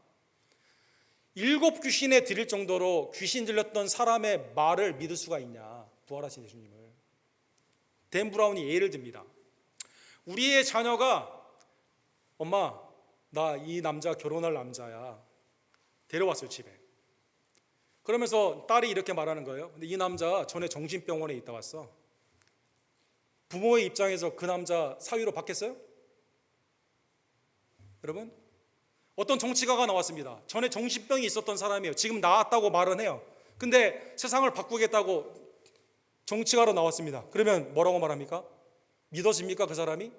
7 귀신에 들릴 정도로 귀신 들렸던 사람의 말을 믿을 수가 있냐? 부활하신 예수님을. 댄 브라운이 예를 듭니다. 우리의 자녀가 엄마, 나 이 남자 결혼할 남자야. 데려왔어요, 집에. 그러면서 딸이 이렇게 말하는 거예요. 근데 이 남자 전에 정신병원에 있다 왔어. 부모의 입장에서 그 남자 사위로 받겠어요? 여러분? 어떤 정치가가 나왔습니다. 전에 정신병이 있었던 사람이에요. 지금 나았다고 말은 해요. 근데 세상을 바꾸겠다고 정치가로 나왔습니다. 그러면 뭐라고 말합니까? 믿어집니까, 그 사람이?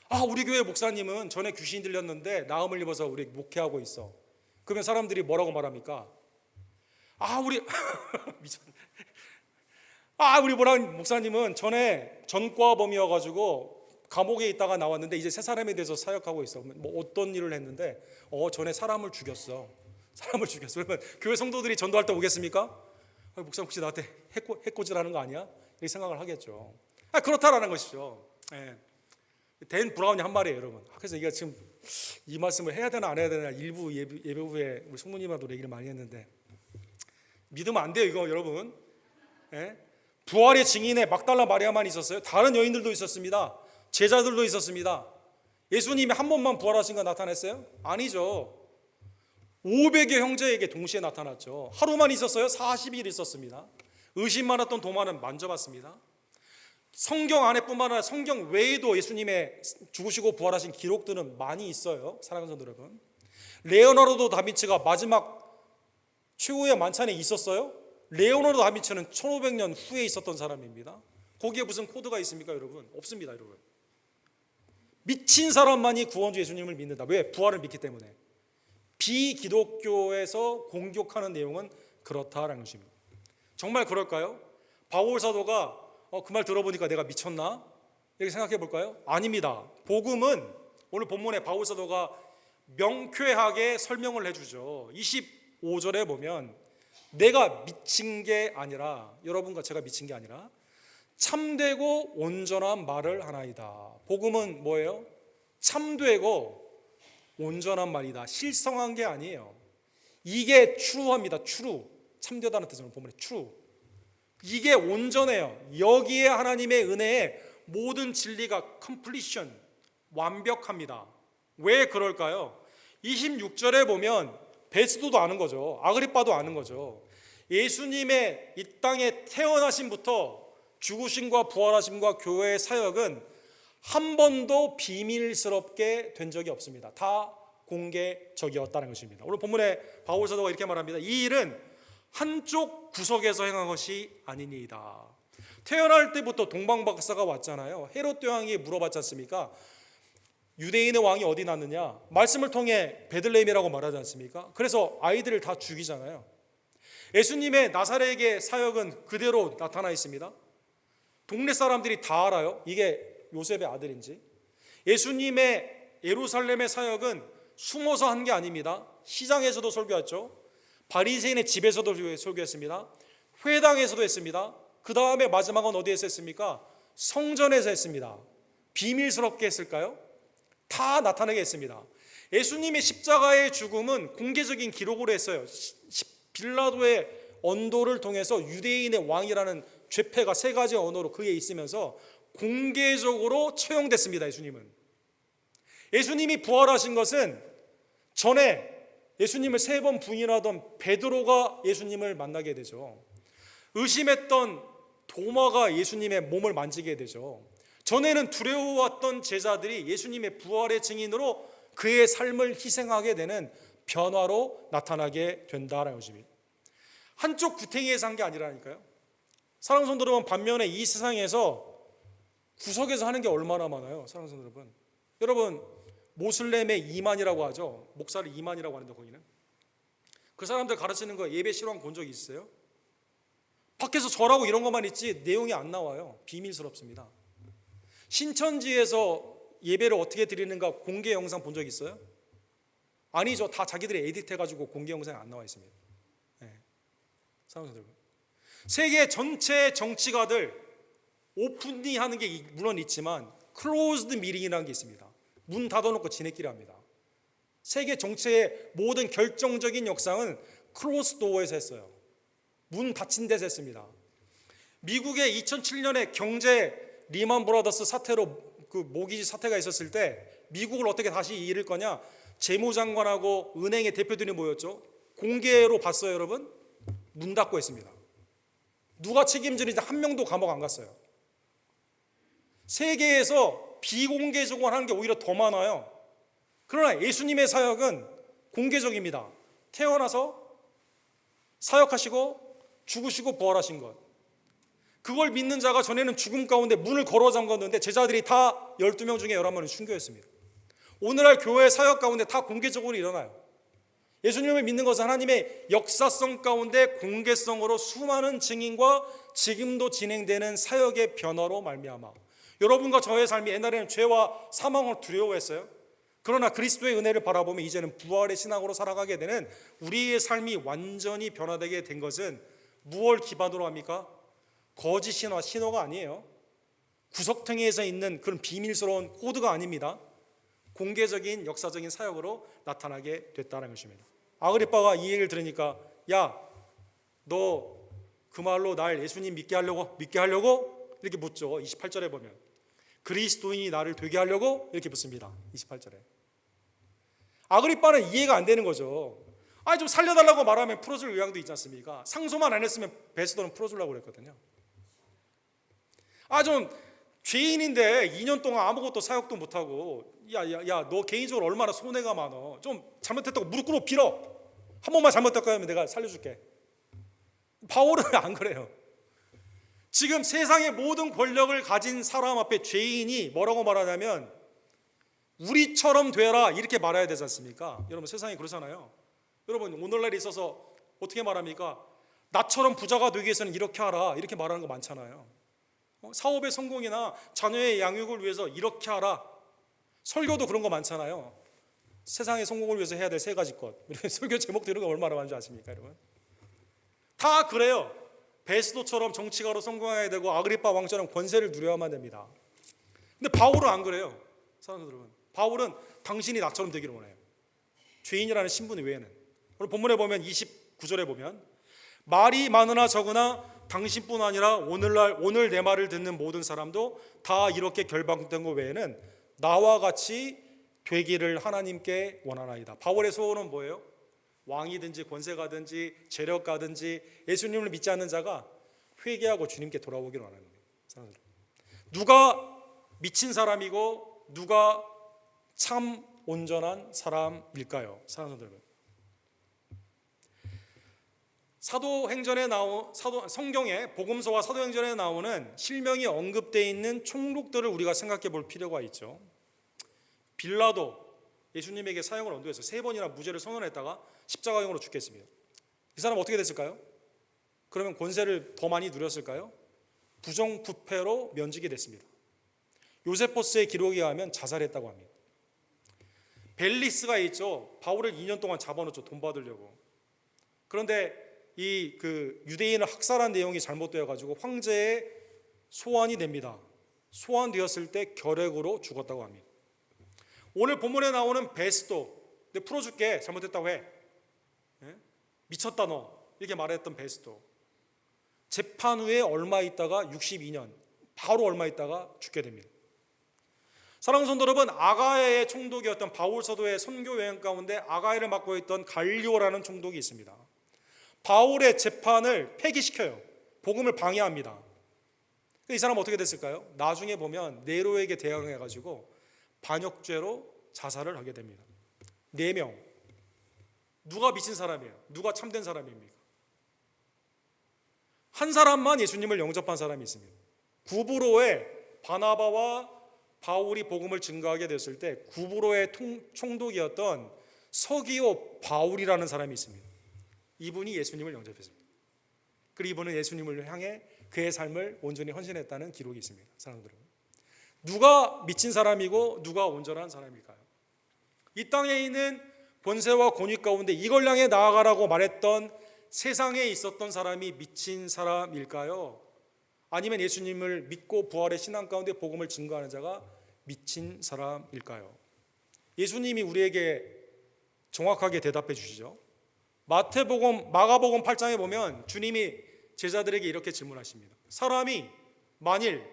아, 우리 교회 목사님은 전에 귀신 들렸는데 나음을 입어서 우리 목회하고 있어. 그러면 사람들이 뭐라고 말합니까? 아, 우리 미쳤네. 아, 우리 목사님은 전에 전과범이어가지고 감옥에 있다가 나왔는데 이제 새 사람에 대해서 사역하고 있어. 뭐 어떤 일을 했는데 전에 사람을 죽였어. 사람을 죽였어. 그러면 교회 성도들이 전도할 때 오겠습니까? 목사 혹시 나한테 해코지라는 거 아니야? 이렇게 생각을 하겠죠. 그렇다라는 것이죠. 예. 댄 브라운이 한 말이에요, 여러분. 그래서 이게 지금 이 말씀을 해야 되나 안 해야 되나 일부 예배부에 우리 성모님하고 얘기를 많이 했는데 믿으면 안 돼요, 이거 여러분. 예? 부활의 증인에 막달라 마리아만 있었어요? 다른 여인들도 있었습니다. 제자들도 있었습니다. 예수님이 한 번만 부활하신 거 나타냈어요? 아니죠. 500의 형제에게 동시에 나타났죠. 하루만 있었어요? 40일 있었습니다. 의심 많았던 도마는 만져봤습니다. 성경 안에뿐만 아니라 성경 외에도 예수님의 죽으시고 부활하신 기록들은 많이 있어요. 사랑하는 성도 여러분. 레오나르도 다빈치가 마지막 최후의 만찬에 있었어요? 레오나르도 다빈치는 1500년 후에 있었던 사람입니다. 거기에 무슨 코드가 있습니까, 여러분? 없습니다, 여러분. 미친 사람만이 구원주 예수님을 믿는다. 왜? 부활을 믿기 때문에. 비기독교에서 공격하는 내용은 그렇다라는 것입니다. 정말 그럴까요? 바울 사도가 그 말 들어보니까 내가 미쳤나? 이렇게 생각해 볼까요? 아닙니다. 복음은 오늘 본문에 바울 사도가 명쾌하게 설명을 해주죠. 25절에 보면 내가 미친 게 아니라, 여러분과 제가 미친 게 아니라 참되고 온전한 말을 하나이다. 복음은 뭐예요? 참되고 온전한 말이다. 실성한 게 아니에요. 이게 true합니다. true. 참되다는 뜻으로 본문에 true. 이게 온전해요. 여기에 하나님의 은혜에 모든 진리가 completion, 완벽합니다. 왜 그럴까요? 26절에 보면 베스도도 아는 거죠. 아그리빠도 아는 거죠. 예수님의 이 땅에 태어나심부터 죽으심과 부활하심과 교회의 사역은 한 번도 비밀스럽게 된 적이 없습니다. 다 공개적이었다는 것입니다. 오늘 본문에 바울 사도가 이렇게 말합니다. 이 일은 한쪽 구석에서 행한 것이 아니니이다. 태어날 때부터 동방박사가 왔잖아요. 헤롯 왕이 물어봤지 않습니까? 유대인의 왕이 어디 났느냐? 말씀을 통해 베들레헴이라고 말하지 않습니까? 그래서 아이들을 다 죽이잖아요. 예수님의 나사렛의 사역은 그대로 나타나 있습니다. 동네 사람들이 다 알아요. 이게 요셉의 아들인지. 예수님의 예루살렘의 사역은 숨어서 한 게 아닙니다. 시장에서도 설교했죠. 바리새인의 집에서도 설교했습니다. 회당에서도 했습니다. 그 다음에 마지막은 어디에서 했습니까? 성전에서 했습니다. 비밀스럽게 했을까요? 다 나타내게 했습니다. 예수님의 십자가의 죽음은 공개적인 기록으로 했어요. 빌라도의 언도를 통해서 유대인의 왕이라는 죄패가 세 가지 언어로 그에 있으면서 공개적으로 처형됐습니다. 예수님이 부활하신 것은 전에 예수님을 3번 부인하던 베드로가 예수님을 만나게 되죠. 의심했던 도마가 예수님의 몸을 만지게 되죠. 전에는 두려워왔던 제자들이 예수님의 부활의 증인으로 그의 삶을 희생하게 되는 변화로 나타나게 된다는 것입니다. 한쪽 구탱이에 산 게 아니라니까요. 사랑하는 성도 여러분, 반면에 이 세상에서 구석에서 하는 게 얼마나 많아요. 사랑하는 성도 여러분, 여러분 모슬렘의 이만이라고 하죠. 목사를 이만이라고 하는데 거기는 그 사람들 가르치는 거 예배 실황 본 적 있어요? 밖에서 절하고 이런 것만 있지 내용이 안 나와요. 비밀스럽습니다. 신천지에서 예배를 어떻게 드리는가 공개 영상 본 적 있어요? 아니죠. 다 자기들이 에디트해가지고 공개 영상에 안 나와 있습니다. 네. 사랑하는 여러분, 세계 전체 정치가들 오픈리 하는 게 물론 있지만 클로즈드 미팅이라는 게 있습니다. 문 닫아놓고 지네끼리 합니다. 세계 정치의 모든 결정적인 역상은 클로즈 도어에서 했어요. 문 닫힌 데서 했습니다. 미국의 2007년에 경제 리만 브라더스 사태로 그 모기지 사태가 있었을 때 미국을 어떻게 다시 이을 거냐, 재무장관하고 은행의 대표들이 모였죠. 공개로 봤어요. 여러분, 문 닫고 했습니다. 누가 책임지는지 한 명도 감옥 안 갔어요. 세계에서 비공개적으로 하는 게 오히려 더 많아요. 그러나 예수님의 사역은 공개적입니다. 태어나서 사역하시고 죽으시고 부활하신 것, 그걸 믿는 자가 전에는 죽음 가운데 문을 걸어 잠갔는데 제자들이 다 12명 중에 11명은 순교했습니다. 오늘날 교회 사역 가운데 다 공개적으로 일어나요. 예수님을 믿는 것은 하나님의 역사성 가운데 공개성으로 수많은 증인과 지금도 진행되는 사역의 변화로 말미암아 여러분과 저의 삶이 옛날에는 죄와 사망을 두려워했어요. 그러나 그리스도의 은혜를 바라보면 이제는 부활의 신앙으로 살아가게 되는 우리의 삶이 완전히 변화되게 된 것은 무엇을 기반으로 합니까? 거짓 신호가 아니에요. 구석탱이에서 있는 그런 비밀스러운 코드가 아닙니다. 공개적인 역사적인 사역으로 나타나게 됐다는 것입니다. 아그리빠가 이 얘기를 들으니까, 야, 너 그 말로 날 예수님 믿게 하려고? 이렇게 묻죠. 28절에 보면 그리스도인이 나를 되게 하려고? 이렇게 묻습니다. 28절에 아그리빠는 이해가 안 되는 거죠. 아니, 좀 살려달라고 말하면 풀어줄 의향도 있지 않습니까? 상소만 안 했으면 베스도는 풀어주려고 그랬거든요. 좀 죄인인데 2년 동안 아무것도 사역도 못하고, 야, 너 개인적으로 얼마나 손해가 많어. 좀 잘못했다고 무릎 꿇어 빌어. 한 번만 잘못했다고 하면 내가 살려줄게. 바울은 안 그래요. 지금 세상의 모든 권력을 가진 사람 앞에 죄인이 뭐라고 말하냐면 우리처럼 되라 이렇게 말해야 되지 않습니까? 여러분, 세상이 그렇잖아요. 여러분, 오늘날에 있어서 어떻게 말합니까? 나처럼 부자가 되기 위해서는 이렇게 하라 이렇게 말하는 거 많잖아요. 사업의 성공이나 자녀의 양육을 위해서 이렇게 하라. 설교도 그런 거 많잖아요. 세상의 성공을 위해서 해야 될 3가지 것. 설교 제목도 이런 거 얼마나 많은지 아십니까, 여러분? 다 그래요. 베스도처럼 정치가로 성공해야 되고 아그리빠 왕처럼 권세를 누려야만 됩니다. 근데 바울은 안 그래요. 사랑하는 여러분, 바울은 당신이 나처럼 되기를 원해요. 죄인이라는 신분 외에는. 오늘 본문에 보면 29절에 보면 말이 많으나 적으나 당신뿐 아니라 오늘 내 말을 듣는 모든 사람도 다 이렇게 결박된 것 외에는 나와 같이 되기를 하나님께 원하나이다. 바울의 소원은 뭐예요? 왕이든지 권세가든지 재력가든지 예수님을 믿지 않는 자가 회개하고 주님께 돌아오기를 원하는 거예요. 누가 미친 사람이고 누가 참 온전한 사람일까요? 사랑하는 여러분, 성경의 복음서와 사도행전에 나오는 실명이 언급되어 있는 총독들을 우리가 생각해 볼 필요가 있죠. 빌라도 예수님에게 사형을 언도해서 3번이나 무죄를 선언했다가 십자가형으로 죽겠습니다. 이 사람 어떻게 됐을까요? 그러면 권세를 더 많이 누렸을까요? 부정부패로 면직이 됐습니다. 요세포스의 기록에 의하면 자살했다고 합니다. 벨리스가 있죠. 바울을 2년 동안 잡아놓죠. 돈 받으려고. 그런데 그 유대인을 학살한 내용이 잘못되어 가지고 황제의 소환이 됩니다. 소환되었을 때 결핵으로 죽었다고 합니다. 오늘 본문에 나오는 베스도, 내가 풀어줄게, 잘못했다고 해, 미쳤다 너, 이렇게 말했던 베스도, 재판 후에 얼마 있다가 62년, 바로 얼마 있다가 죽게 됩니다. 사랑하는 성도 여러분, 아가야의 총독이었던 바울 사도의 선교 여행 가운데 아가야를 맡고 있던 갈리오라는 총독이 있습니다. 바울의 재판을 폐기시켜요. 복음을 방해합니다. 이 사람 어떻게 됐을까요? 나중에 보면 네로에게 대항해가지고 반역죄로 자살을 하게 됩니다. 4명. 누가 미친 사람이에요? 누가 참된 사람입니까? 한 사람만 예수님을 영접한 사람이 있습니다. 구브로에 바나바와 바울이 복음을 증거하게 됐을 때 구브로의 총독이었던 서기오 바울이라는 사람이 있습니다. 이분이 예수님을 영접했습니다. 그리고 이분은 예수님을 향해 그의 삶을 온전히 헌신했다는 기록이 있습니다. 사랑하는 여러분, 누가 미친 사람이고 누가 온전한 사람일까요? 이 땅에 있는 권세와 권위 가운데 이걸 향해 나아가라고 말했던 세상에 있었던 사람이 미친 사람일까요? 아니면 예수님을 믿고 부활의 신앙 가운데 복음을 증거하는 자가 미친 사람일까요? 예수님이 우리에게 정확하게 대답해 주시죠. 마가복음 8장에 보면 주님이 제자들에게 이렇게 질문하십니다. 사람이 만일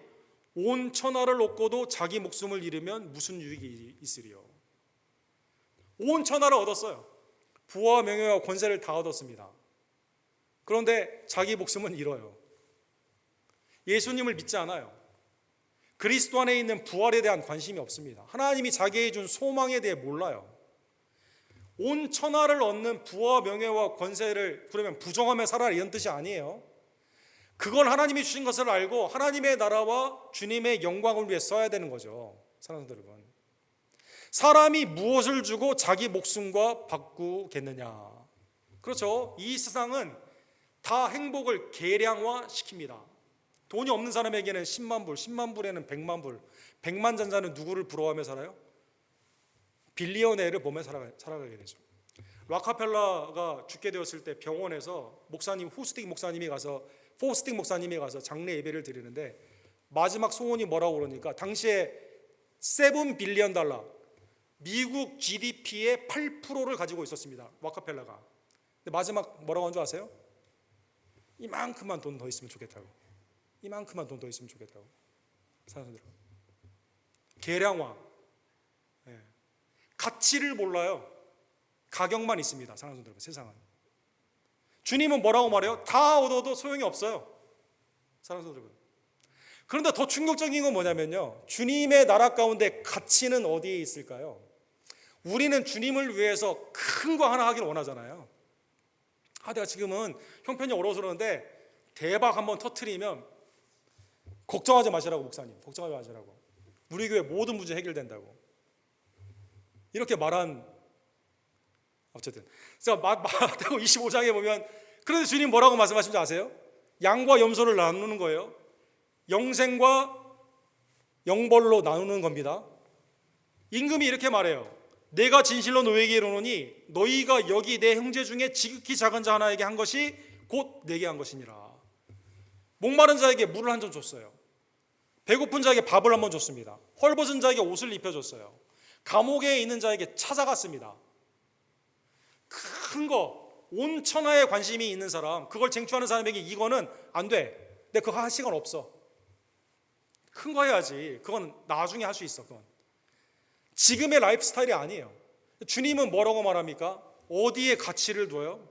온 천하를 얻고도 자기 목숨을 잃으면 무슨 유익이 있으리요? 온 천하를 얻었어요. 부와 명예와 권세를 다 얻었습니다. 그런데 자기 목숨은 잃어요. 예수님을 믿지 않아요. 그리스도 안에 있는 부활에 대한 관심이 없습니다. 하나님이 자기에게 준 소망에 대해 몰라요. 온 천하를 얻는 부와 명예와 권세를 그러면 부정하며 살아라 이런 뜻이 아니에요. 그걸 하나님이 주신 것을 알고 하나님의 나라와 주님의 영광을 위해 써야 되는 거죠. 사랑하는 여러분, 사람이 무엇을 주고 자기 목숨과 바꾸겠느냐? 그렇죠. 이 세상은 다 행복을 계량화 시킵니다. 돈이 없는 사람에게는 10만 불, 10만 불에는 100만 불, 100만 잔자는 누구를 부러워하며 살아요? 빌리어네를 보며 살아가게 되죠. 락카펠라가 죽게 되었을 때 병원에서 포스틱 목사님이 가서 장례 예배를 드리는데 마지막 소원이 뭐라고 그러니까 당시에 $7 빌리언, 미국 GDP의 8%를 가지고 있었습니다. 락카펠라가. 근데 마지막 뭐라고 한 줄 아세요? 이만큼만 돈 더 있으면 좋겠다고. 이만큼만 돈 더 있으면 좋겠다고. 사람들 계량화, 가치를 몰라요. 가격만 있습니다. 사랑하는 여러분, 세상은. 주님은 뭐라고 말해요? 다 얻어도 소용이 없어요. 사랑하는 여러분. 그런데 더 충격적인 건 뭐냐면요, 주님의 나라 가운데 가치는 어디에 있을까요? 우리는 주님을 위해서 큰 거 하나 하기를 원하잖아요. 내가 지금은 형편이 어려워서 그러는데 대박 한번 터트리면 걱정하지 마시라고, 목사님. 걱정하지 마시라고. 우리 교회 모든 문제 해결된다고. 이렇게 말한, 어쨌든 제가 마태복음 25장에 보면 그런데 주님 뭐라고 말씀하시는지 아세요? 양과 염소를 나누는 거예요. 영생과 영벌로 나누는 겁니다. 임금이 이렇게 말해요. 내가 진실로 너희에게 이르노니 너희가 여기 내 형제 중에 지극히 작은 자 하나에게 한 것이 곧 내게 한 것이니라. 목마른 자에게 물을 한 잔 줬어요. 배고픈 자에게 밥을 한 번 줬습니다. 헐벗은 자에게 옷을 입혀줬어요. 감옥에 있는 자에게 찾아갔습니다. 큰 거, 온 천하에 관심이 있는 사람, 그걸 쟁취하는 사람에게 이거는 안 돼. 근데 그거 할 시간 없어. 큰 거 해야지. 그건 나중에 할 수 있어. 그건 지금의 라이프 스타일이 아니에요. 주님은 뭐라고 말합니까? 어디에 가치를 둬요?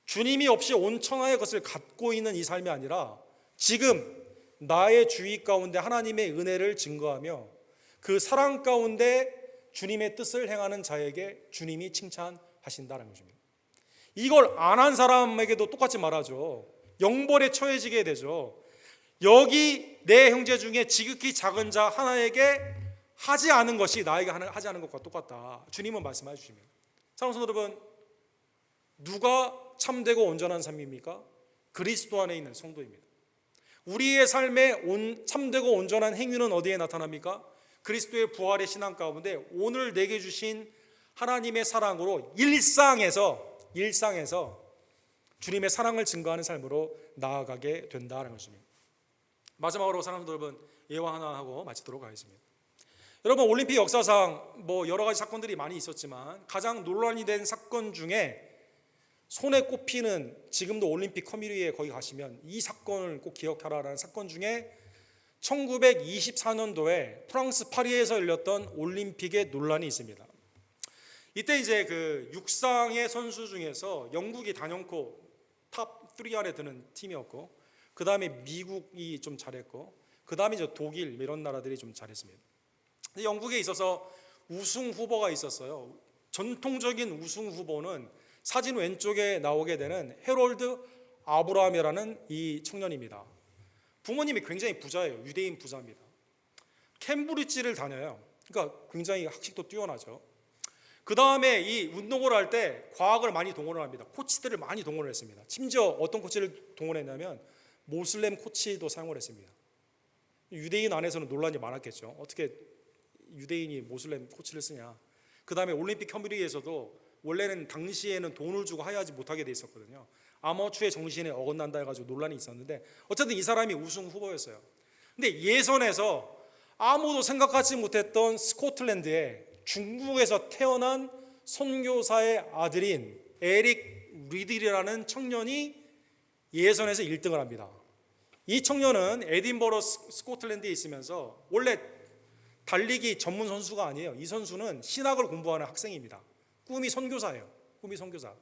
주님이 없이 온 천하의 것을 갖고 있는 이 삶이 아니라 지금 나의 주위 가운데 하나님의 은혜를 증거하며 그 사랑 가운데 주님의 뜻을 행하는 자에게 주님이 칭찬하신다는 것입니다. 이걸 안 한 사람에게도 똑같이 말하죠. 영벌에 처해지게 되죠. 여기 내 형제 중에 지극히 작은 자 하나에게 하지 않은 것이 나에게 하지 않은 것과 똑같다. 주님은 말씀해 주십니다. 사랑하는 여러분, 누가 참되고 온전한 삶입니까? 그리스도 안에 있는 성도입니다. 우리의 삶의 참되고 온전한 행위는 어디에 나타납니까? 그리스도의 부활의 신앙 가운데 오늘 내게 주신 하나님의 사랑으로 일상에서 주님의 사랑을 증거하는 삶으로 나아가게 된다는 것입니다. 마지막으로 사랑하는 여러분, 예화 하나 하고 마치도록 하겠습니다. 여러분, 올림픽 역사상 여러 가지 사건들이 많이 있었지만 가장 논란이 된 사건 중에 손에 꼽히는, 지금도 올림픽 커뮤니티에 거기 가시면 이 사건을 꼭 기억하라라는 사건 중에 1924년도에 프랑스 파리에서 열렸던 올림픽의 논란이 있습니다. 이때 이제 그 육상의 선수 중에서 영국이 단연코 탑 3 안에 드는 팀이었고, 그 다음에 미국이 좀 잘했고, 그 다음에 이제 독일 이런 나라들이 좀 잘했습니다. 영국에 있어서 우승 후보가 있었어요. 전통적인 우승 후보는 사진 왼쪽에 나오게 되는 해롤드 아브라함이라는 이 청년입니다. 부모님이 굉장히 부자예요. 유대인 부자입니다. 캠브리지를 다녀요. 그러니까 굉장히 학식도 뛰어나죠. 그 다음에 이 운동을 할 때 과학을 많이 동원을 합니다. 코치들을 많이 동원을 했습니다. 심지어 어떤 코치를 동원했냐면 모슬렘 코치도 사용을 했습니다. 유대인 안에서는 논란이 많았겠죠. 어떻게 유대인이 모슬렘 코치를 쓰냐. 그 다음에 올림픽 커뮤니티에서도 원래는 당시에는 돈을 주고 하야지 못하게 돼 있었거든요. 아마추어의 정신에 어긋난다 해가지고 논란이 있었는데, 어쨌든 이 사람이 우승 후보였어요. 근데 예선에서 아무도 생각하지 못했던 스코틀랜드에 중국에서 태어난 선교사의 아들인 에릭 리들이라는 청년이 예선에서 1등을 합니다. 이 청년은 에딘버러 스코틀랜드에 있으면서 원래 달리기 전문 선수가 아니에요. 이 선수는 신학을 공부하는 학생입니다. 꿈이 선교사예요. 꿈이 선교사.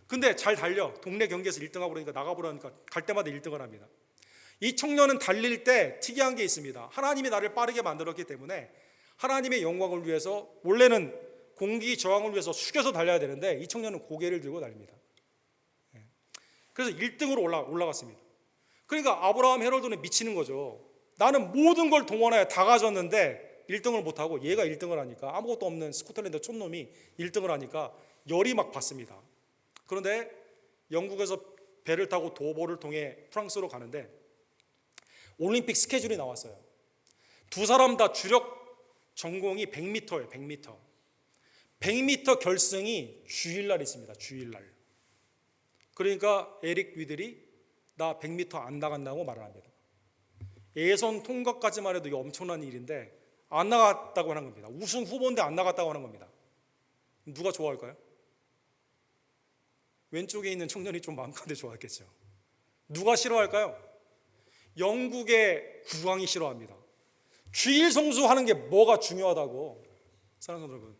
근데 잘 달려. 동네 경기에서 1등하고 그러니까 나가보라니까 갈 때마다 1등을 합니다. 이 청년은 달릴 때 특이한 게 있습니다. 하나님이 나를 빠르게 만들었기 때문에 하나님의 영광을 위해서, 원래는 공기 저항을 위해서 숙여서 달려야 되는데 이 청년은 고개를 들고 달립니다. 그래서 1등으로 올라갔습니다. 그러니까 아브라함 헤럴드는 미치는 거죠. 나는 모든 걸 동원하여 다 가졌는데 1등을 못하고 얘가 1등을 하니까, 아무것도 없는 스코틀랜드 촌놈이 1등을 하니까 열이 막 받습니다. 그런데 영국에서 배를 타고 도보를 통해 프랑스로 가는데 올림픽 스케줄이 나왔어요. 두 사람 다 주력 전공이 100m예요. 100m. 100m 결승이 주일날 있습니다. 주일날. 그러니까 에릭 위들이 나 100m 안 나간다고 말을 합니다. 예선 통과까지만 해도 이게 엄청난 일인데 안 나갔다고 하는 겁니다. 우승 후보인데 안 나갔다고 하는 겁니다. 누가 좋아할까요? 왼쪽에 있는 청년이 좀 마음 가운데 좋아했겠죠. 누가 싫어할까요? 영국의 국왕이 싫어합니다. 주일 성수하는 게 뭐가 중요하다고. 사랑하는 여러분,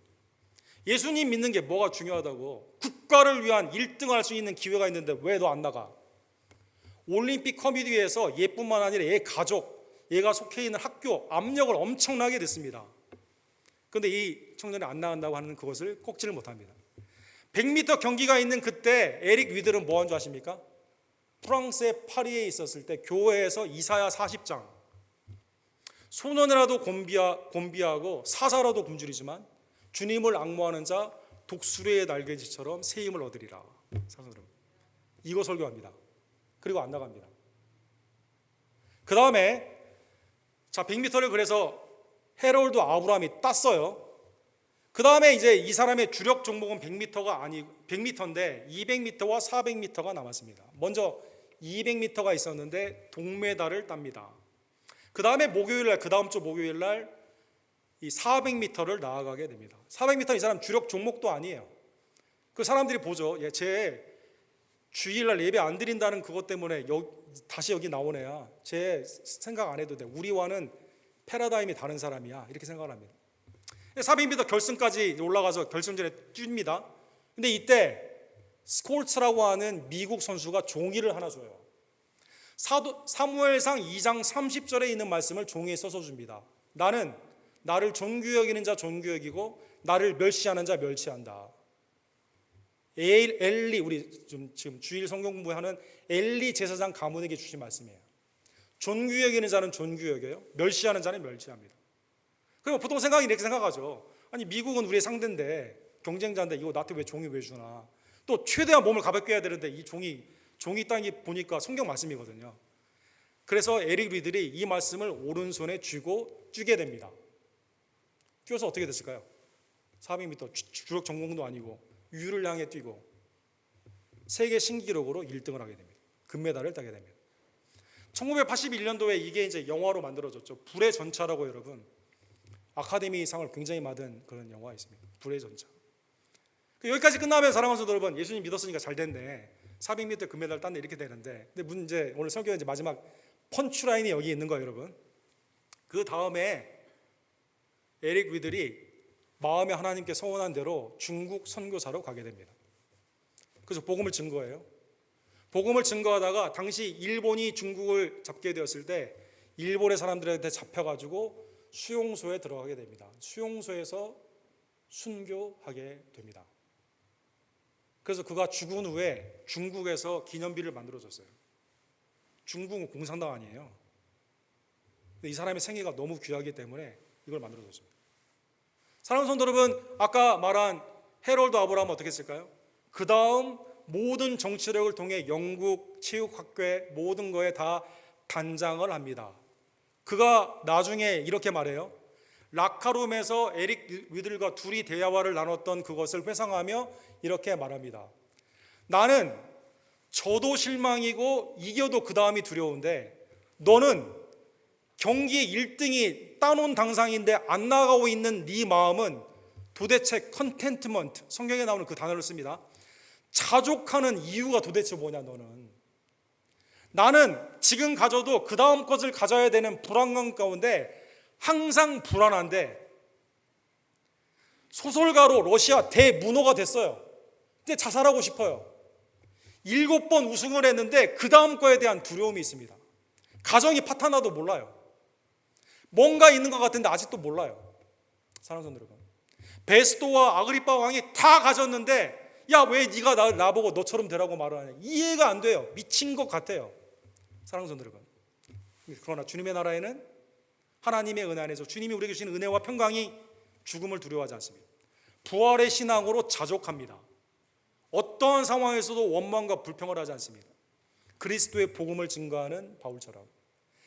예수님 믿는 게 뭐가 중요하다고. 국가를 위한 1등을 할 수 있는 기회가 있는데 왜 너 안 나가? 올림픽 커뮤니티에서 얘뿐만 아니라 얘 가족, 얘가 속해 있는 학교 압력을 엄청나게 듣습니다. 그런데 이 청년이 안 나간다고 하는 그것을 꺾지를 못합니다. 100m 경기가 있는 그때 에릭 위들은 뭐 한 줄 아십니까? 프랑스의 파리에 있었을 때 교회에서 이사야 40장, 소년이라도 곤비하고 사사라도 굶주리지만 주님을 앙모하는 자 독수리의 날개짓처럼 새 힘을 얻으리라. 사사들은 이거 설교합니다. 그리고 안 나갑니다. 그 다음에 자 100m를 그래서 헤롤드 아브라함이 땄어요. 그 다음에 이제 이 사람의 주력 종목은 100m가 아니 100m인데 200m와 400m가 남았습니다. 먼저 200m가 있었는데 동메달을 tab니다. 그 다음에 목요일날, 그 다음 주 목요일날 이 400m를 나아가게 됩니다. 400m 이 사람 주력 종목도 아니에요. 그 사람들이 보죠. 쟤 주일날 예배 안 드린다는 그것 때문에 다시 여기 나온 애야. 쟤 생각 안 해도 돼. 우리와는 패러다임이 다른 사람이야. 이렇게 생각을 합니다. 400m 결승까지 올라가서 결승전에 뜁니다. 근데 이때 스콜츠라고 하는 미국 선수가 종이를 하나 줘요. 사무엘상 2장 30절에 있는 말씀을 종이에 써서 줍니다. 나는 나를 존귀 여기는 자 존귀 여기고 나를 멸시하는 자 멸시한다. 엘리, 우리 지금 주일 성경 공부하는 엘리 제사장 가문에게 주신 말씀이에요. 존귀 여기는 자는 존귀 여겨요. 멸시하는 자는 멸시합니다. 그럼 보통 생각이 이렇게 생각하죠. 아니 미국은 우리의 상대인데, 경쟁자인데 이거 나한테 왜 종이 왜 주나. 또 최대한 몸을 가볍게 해야 되는데 이 종이 땅이 보니까 성경 말씀이거든요. 그래서 에릭 리들이 이 말씀을 오른손에 쥐고 뛰게 됩니다. 뛰어서 어떻게 됐을까요? 400m 주력 전공도 아니고 유를 향해 뛰고 세계 신기록으로 1등을 하게 됩니다. 금메달을 따게 됩니다. 1981년도에 이게 이제 영화로 만들어졌죠. 불의 전차라고, 여러분 아카데미 상을 굉장히 받은 그런 영화가 있습니다. 불의 전차. 여기까지 끝나면 사랑하는 성도 여러분, 예수님 믿었으니까 잘 됐네, 400m 금메달 땄네, 이렇게 되는데, 근데 문제, 오늘 성경의 이제 마지막 펀치라인이 여기 있는 거예요, 여러분. 그 다음에 에릭 위들이 마음에 하나님께 서원한 대로 중국 선교사로 가게 됩니다. 그래서 복음을 증거해요. 복음을 증거하다가 당시 일본이 중국을 잡게 되었을 때 일본의 사람들한테 잡혀가지고 수용소에 들어가게 됩니다. 수용소에서 순교하게 됩니다. 그래서 그가 죽은 후에 중국에서 기념비를 만들어줬어요. 중국은 공산당 아니에요. 근데 이 사람의 생애가 너무 귀하기 때문에 이걸 만들어줬습니다. 사랑하는 성도 여러분, 아까 말한 해롤드 아브라함은 어떻게 했을까요? 그 다음 모든 정치력을 통해 영국 체육학교의 모든 거에 다 단장을 합니다. 그가 나중에 이렇게 말해요. 라카룸에서 에릭 위들과 둘이 대화를 나눴던 그것을 회상하며 이렇게 말합니다. 나는 저도 실망이고 이겨도 그 다음이 두려운데, 너는 경기 1등이 따놓은 당상인데 안 나가고 있는 네 마음은 도대체 컨텐트먼트, 성경에 나오는 그 단어를 씁니다. 자족하는 이유가 도대체 뭐냐 너는. 나는 지금 가져도 그 다음 것을 가져야 되는 불안감 가운데 항상 불안한데, 소설가로 러시아 대문호가 됐어요. 근데 자살하고 싶어요. 7번 우승을 했는데 그 다음 거에 대한 두려움이 있습니다. 가정이 파탄나도 몰라요. 뭔가 있는 것 같은데 아직도 몰라요. 사랑하는 성도 여러분, 베스토와 아그리파 왕이 다 가졌는데 야, 왜 네가 나보고 너처럼 되라고 말을 하냐, 이해가 안 돼요. 미친 것 같아요. 사랑하는 성도 여러분, 그러나 주님의 나라에는 하나님의 은혜 안에서 주님이 우리에게 주신 은혜와 평강이 죽음을 두려워하지 않습니다. 부활의 신앙으로 자족합니다. 어떠한 상황에서도 원망과 불평을 하지 않습니다. 그리스도의 복음을 증거하는 바울처럼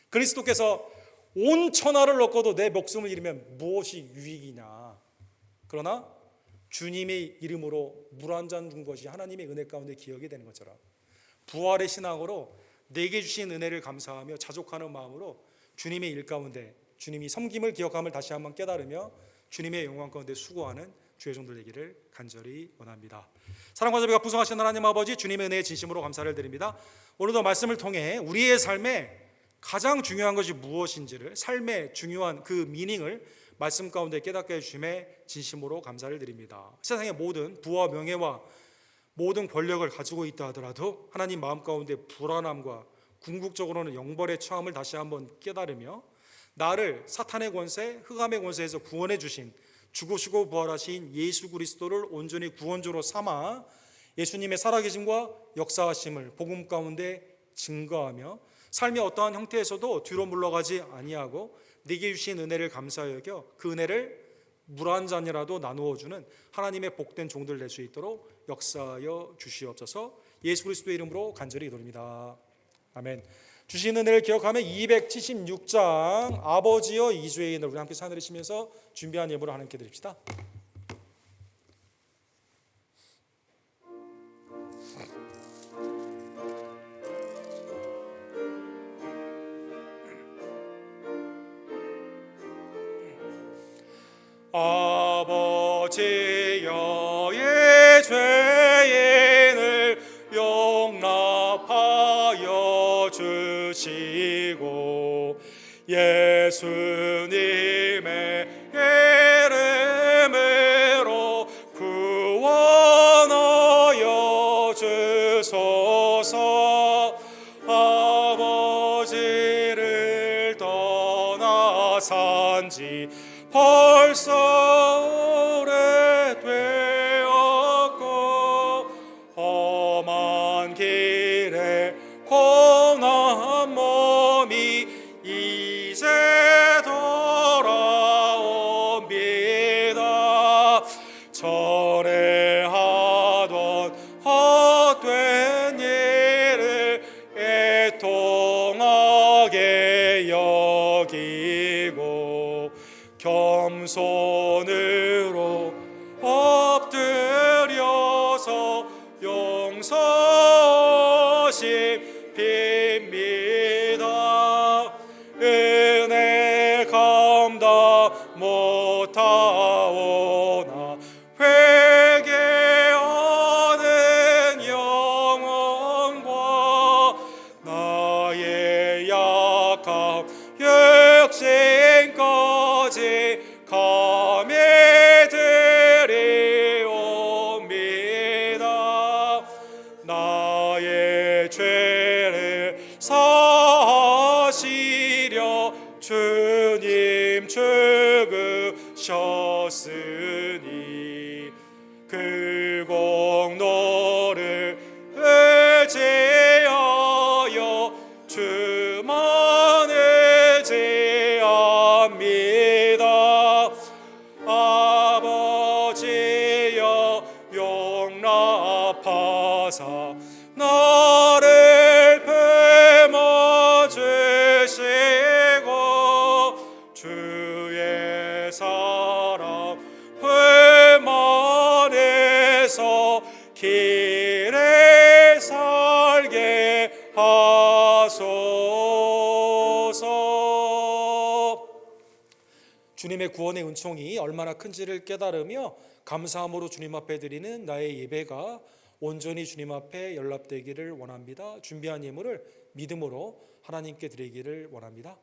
그리스도께서 온 천하를 얻고도 내 목숨을 잃으면 무엇이 유익이냐, 그러나 주님의 이름으로 물 한 잔 준 것이 하나님의 은혜 가운데 기억이 되는 것처럼 부활의 신앙으로 내게 주신 은혜를 감사하며 자족하는 마음으로 주님의 일 가운데 주님이 섬김을 기억함을 다시 한번 깨달으며 주님의 영광 가운데 수고하는 주의 종들 되기를 간절히 원합니다. 사랑과 자비가 풍성하신 하나님 아버지, 주님의 은혜에 진심으로 감사를 드립니다. 오늘도 말씀을 통해 우리의 삶에 가장 중요한 것이 무엇인지를, 삶의 중요한 그 미닝을 말씀 가운데 깨닫게 해주심에 진심으로 감사를 드립니다. 세상의 모든 부와 명예와 모든 권력을 가지고 있다 하더라도 하나님 마음 가운데 불안함과 궁극적으로는 영벌의 처함을 다시 한번 깨달으며 나를 사탄의 권세, 흑암의 권세에서 구원해 주신, 죽으시고 부활하신 예수 그리스도를 온전히 구원주로 삼아 예수님의 살아계심과 역사하심을 복음 가운데 증거하며 삶의 어떠한 형태에서도 뒤로 물러가지 아니하고 내게 주신 은혜를 감사하여 여겨 그 은혜를 물 한 잔이라도 나누어 주는 하나님의 복된 종들 될 수 있도록 역사하여 주시옵소서. 예수 그리스도의 이름으로 간절히 기도합니다. 아멘. 주신 은혜를 기억하며 276장 아버지여 이주의 인을 우리 함께 찬양하시면서 준비한 예물을 하나님께 드립시다. 아버지여 의 죄인을 용납하여 주시고 예수님의 이름으로 구원하여 주소서. 아버지를 떠나 산지 벌써 오래되었고 험한 길에 고난 몸이 이제 돌아옵니다. 전에 하던 헛된 일을 애통하게 여기고 겸손으로 엎드려서 용서하심 빕니다. 은혜 감당 못하오나 회개하옵소서. 죽으셨으니 그 공로를 의지하여 주만 의지합니다. 아버지여 용납하사 나를 품어주시고 주의 사랑 품 안에서 길에 살게 하소서. 주님의 구원의 은총이 얼마나 큰지를 깨달으며 감사함으로 주님 앞에 드리는 나의 예배가 온전히 주님 앞에 연락되기를 원합니다. 준비한 예물을 믿음으로 하나님께 드리기를 원합니다.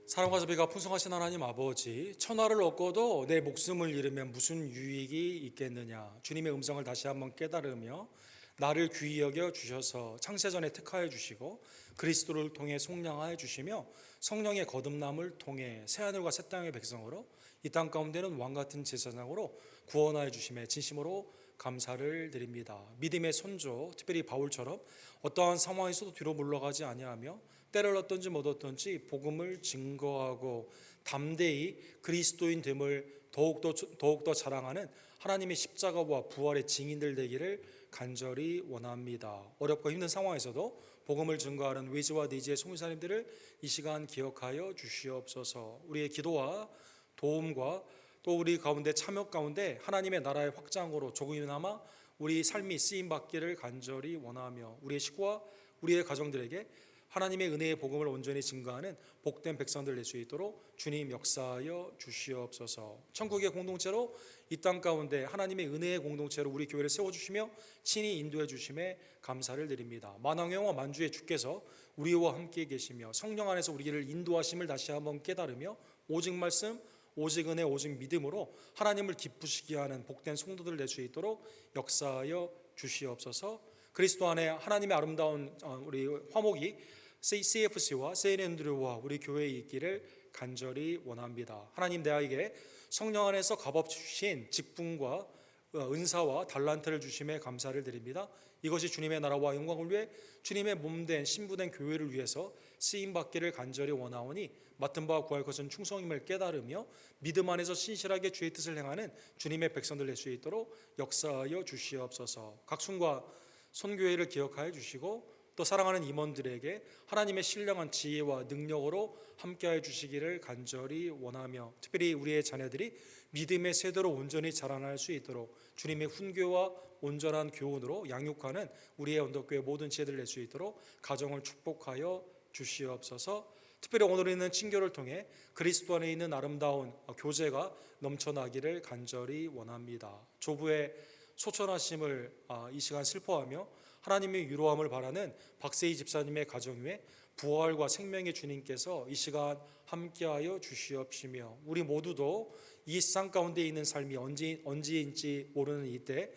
사랑과 자비가 풍성하신 하나님 아버지, 천하를 얻고도 내 목숨을 잃으면 무슨 유익이 있겠느냐. 주님의 음성을 다시 한번 깨달으며 나를 귀히 여겨 주셔서 창세전에 택하여 주시고 그리스도를 통해 속량하여 주시며 성령의 거듭남을 통해 새하늘과 새 땅의 백성으로 이 땅 가운데는 왕같은 제사장으로 구원하여 주심에 진심으로 감사를 드립니다. 믿음의 선조, 특별히 바울처럼 어떠한 상황에서도 뒤로 물러가지 아니하며 때를 얻든지 못 얻든지 복음을 증거하고 담대히 그리스도인 됨을 더욱더 자랑하는 하나님의 십자가와 부활의 증인들 되기를 간절히 원합니다. 어렵고 힘든 상황에서도 복음을 증거하는 외지와 내지의 송사님들을 이 시간 기억하여 주시옵소서. 우리의 기도와 도움과 또 우리 가운데 참여 가운데 하나님의 나라의 확장으로 조금이나마 우리 삶이 쓰임받기를 간절히 원하며 우리의 식구와 우리의 가정들에게 하나님의 은혜의 복음을 온전히 증거하는 복된 백성들 될 수 있도록 주님 역사하여 주시옵소서. 천국의 공동체로 이 땅 가운데 하나님의 은혜의 공동체로 우리 교회를 세워주시며 친히 인도해 주심에 감사를 드립니다. 만왕영화 만주의 주께서 우리와 함께 계시며 성령 안에서 우리를 인도하심을 다시 한번 깨달으며 오직 말씀, 오직 은혜, 오직 믿음으로 하나님을 기쁘시게 하는 복된 성도들 될 수 있도록 역사하여 주시옵소서. 그리스도 안에 하나님의 아름다운 우리 화목이 CFC와 세인앤드류와 우리 교회에 있기를 간절히 원합니다. 하나님, 내아에게 성령 안에서 값없이 주신 직분과 은사와 달란트를 주심에 감사를 드립니다. 이것이 주님의 나라와 영광을 위해 주님의 몸된 신부된 교회를 위해서 쓰임받기를 간절히 원하오니 맡은 바와 구할 것은 충성임을 깨달으며 믿음 안에서 신실하게 주의 뜻을 행하는 주님의 백성들 될 수 있도록 역사하여 주시옵소서. 각순과 손교회를 기억하여 주시고 또 사랑하는 임원들에게 하나님의 신령한 지혜와 능력으로 함께하여 주시기를 간절히 원하며 특별히 우리의 자녀들이 믿음의 세대로 온전히 자라날 수 있도록 주님의 훈교와 온전한 교훈으로 양육하는 우리의 언덕교회 모든 지혜들 낼 수 있도록 가정을 축복하여 주시옵소서. 특별히 오늘 있는 친교를 통해 그리스도 안에 있는 아름다운 교제가 넘쳐나기를 간절히 원합니다. 조부의 소천하심을 이 시간 슬퍼하며 하나님의 위로함을 바라는 박세희 집사님의 가정 위에 부활과 생명의 주님께서 이 시간 함께하여 주시옵시며, 우리 모두도 이 세상 가운데 있는 삶이 언제인지 모르는 이때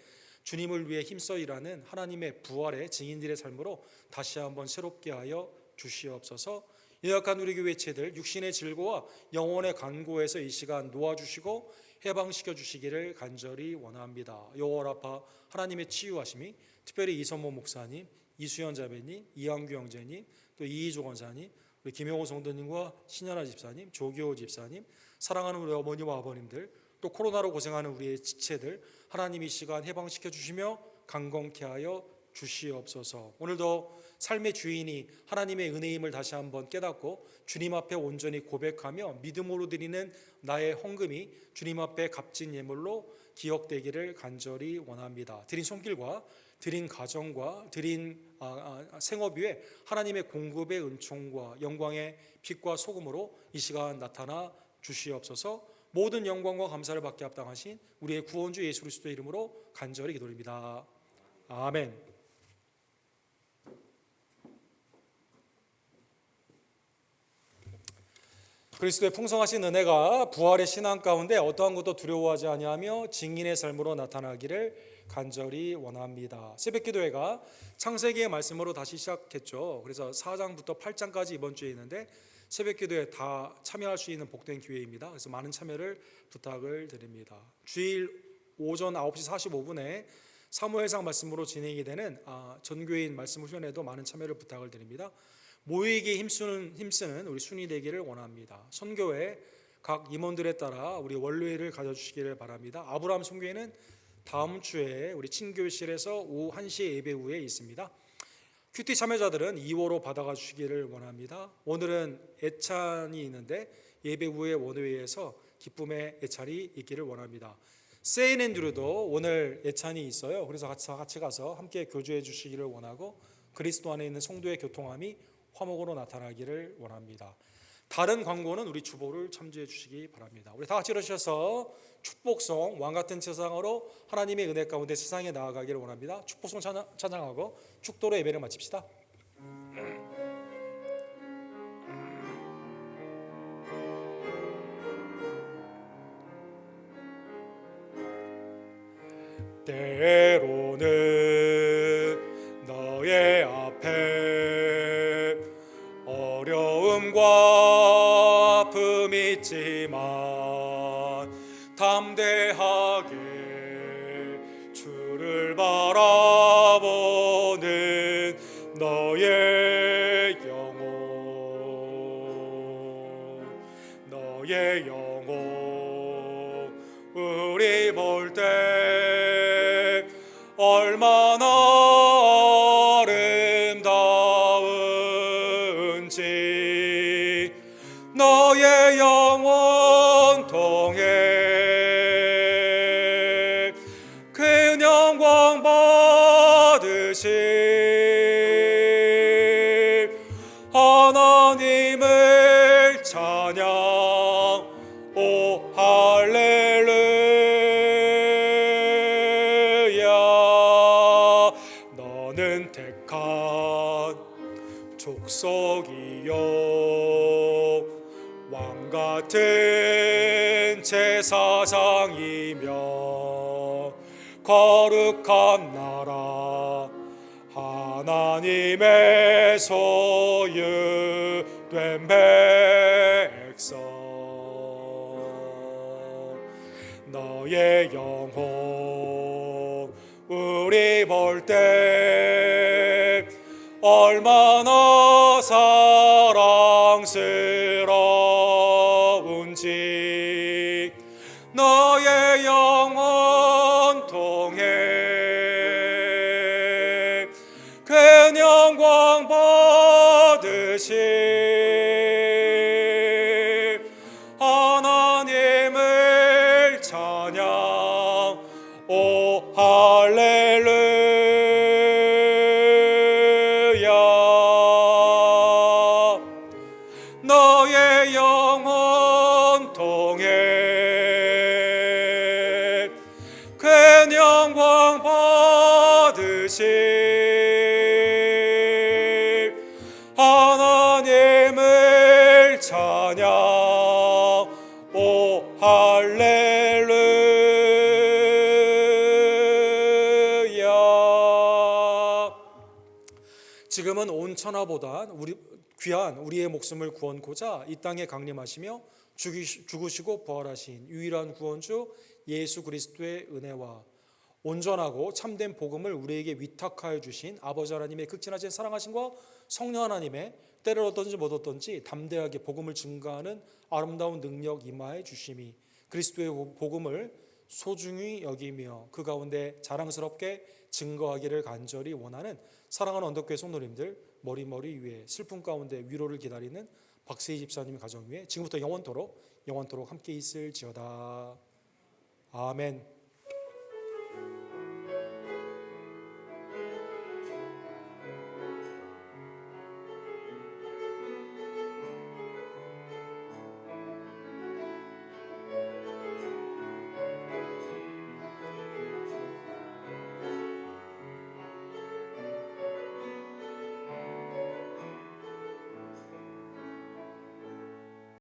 주님을 위해 힘써 일하는 하나님의 부활의 증인들의 삶으로 다시 한번 새롭게 하여 주시옵소서. 연약한 우리 교회 체들 육신의 질고와 영혼의 간고에서 이 시간 놓아주시고 해방시켜 주시기를 간절히 원합니다. 여호와 라파 하나님의 치유하심이 특별히 이선모 목사님, 이수연 자매님, 이한규 형제님, 또 이희조 권사님, 우리 김영호 성도님과 신현아 집사님, 조기호 집사님, 사랑하는 우리 어머니와 아버님들, 또 코로나로 고생하는 우리의 지체들 하나님이 시간 해방시켜 주시며 강건케 하여 주시옵소서. 오늘도 삶의 주인이 하나님의 은혜임을 다시 한번 깨닫고 주님 앞에 온전히 고백하며 믿음으로 드리는 나의 헌금이 주님 앞에 값진 예물로 기억되기를 간절히 원합니다. 드린 손길과 드린 가정과 드린 생업 위에 하나님의 공급의 은총과 영광의 빛과 소금으로 이 시간 나타나 주시옵소서. 모든 영광과 감사를 받게 합당하신 우리의 구원주 예수 그리스도의 이름으로 간절히 기도드립니다. 아멘. 그리스도의 풍성하신 은혜가 부활의 신앙 가운데 어떠한 것도 두려워하지 아니하며 증인의 삶으로 나타나기를 간절히 원합니다. 새벽기도회가 창세기의 말씀으로 다시 시작했죠. 그래서 4장부터 8장까지 이번 주에 있는데 새벽기도에 다 참여할 수 있는 복된 기회입니다. 그래서 많은 참여를 부탁을 드립니다. 주일 오전 9시 45분에 사무엘상 말씀으로 진행이 되는 전교인 말씀 후연에도 많은 참여를 부탁을 드립니다. 모이기에 힘쓰는 우리 순위 되기를 원합니다. 선교회 각 임원들에 따라 우리 원료회를 가져주시기를 바랍니다. 아브라함 선교회는 다음 주에 우리 친교실에서 오후 1시 예배 후에 있습니다. 큐티 참여자들은 2호로 받아가 주시기를 원합니다. 오늘은 애찬이 있는데 예배 후에 원회에서 기쁨의 애찬이 있기를 원합니다. 세인앤드류도 오늘 애찬이 있어요. 그래서 같이 가서 함께 교주해 주시기를 원하고 그리스도 안에 있는 성도의 교통함이 화목으로 나타나기를 원합니다. 다른 광고는 우리 주보를 참조해 주시기 바랍니다. 우리 다 같이 일어서셔서 축복송 왕같은 세상으로 하나님의 은혜 가운데 세상에 나아가기를 원합니다. 축복송 찬양하고 축도로 예배를 마칩시다. 때로는 너의 앞에 어려움과 아픔 있지만 담대하게 주를 바라보는 너의 영혼 우리 볼 때 얼마나 아름다운지 너의 영원 통해 큰 영광 받으신 하나님을 찬양 오 할렐루야. 너는 택한 족속이요 왕같은 제사장이며 거룩한 나라 하나님의 소유된 백성 너의 영혼 우리 볼 때 얼마나 사랑스러운지 너의 영혼 통해 큰 영광 받으신 하나님을 찬양 오 할렐루야. 영광 받으실 하나님을 찬양. 오 할렐루야. 지금은 온 천하보다 귀한 우리의 목숨을 구원코자 이 땅에 강림하시며 죽으시고 부활하신 유일한 구원주 예수 그리스도의 은혜와 온전하고 참된 복음을 우리에게 위탁하여 주신 아버지 하나님의 극진하신 사랑하심과 성령 하나님의 때를 얻든지 못 얻든지 담대하게 복음을 증거하는 아름다운 능력 임하여 주심이 그리스도의 복음을 소중히 여기며 그 가운데 자랑스럽게 증거하기를 간절히 원하는 사랑하는 언덕교회 성도님들, 머리 위에 슬픔 가운데 위로를 기다리는 박세희 집사님 가정 위에 지금부터 영원토록 함께 있을지어다. 아멘.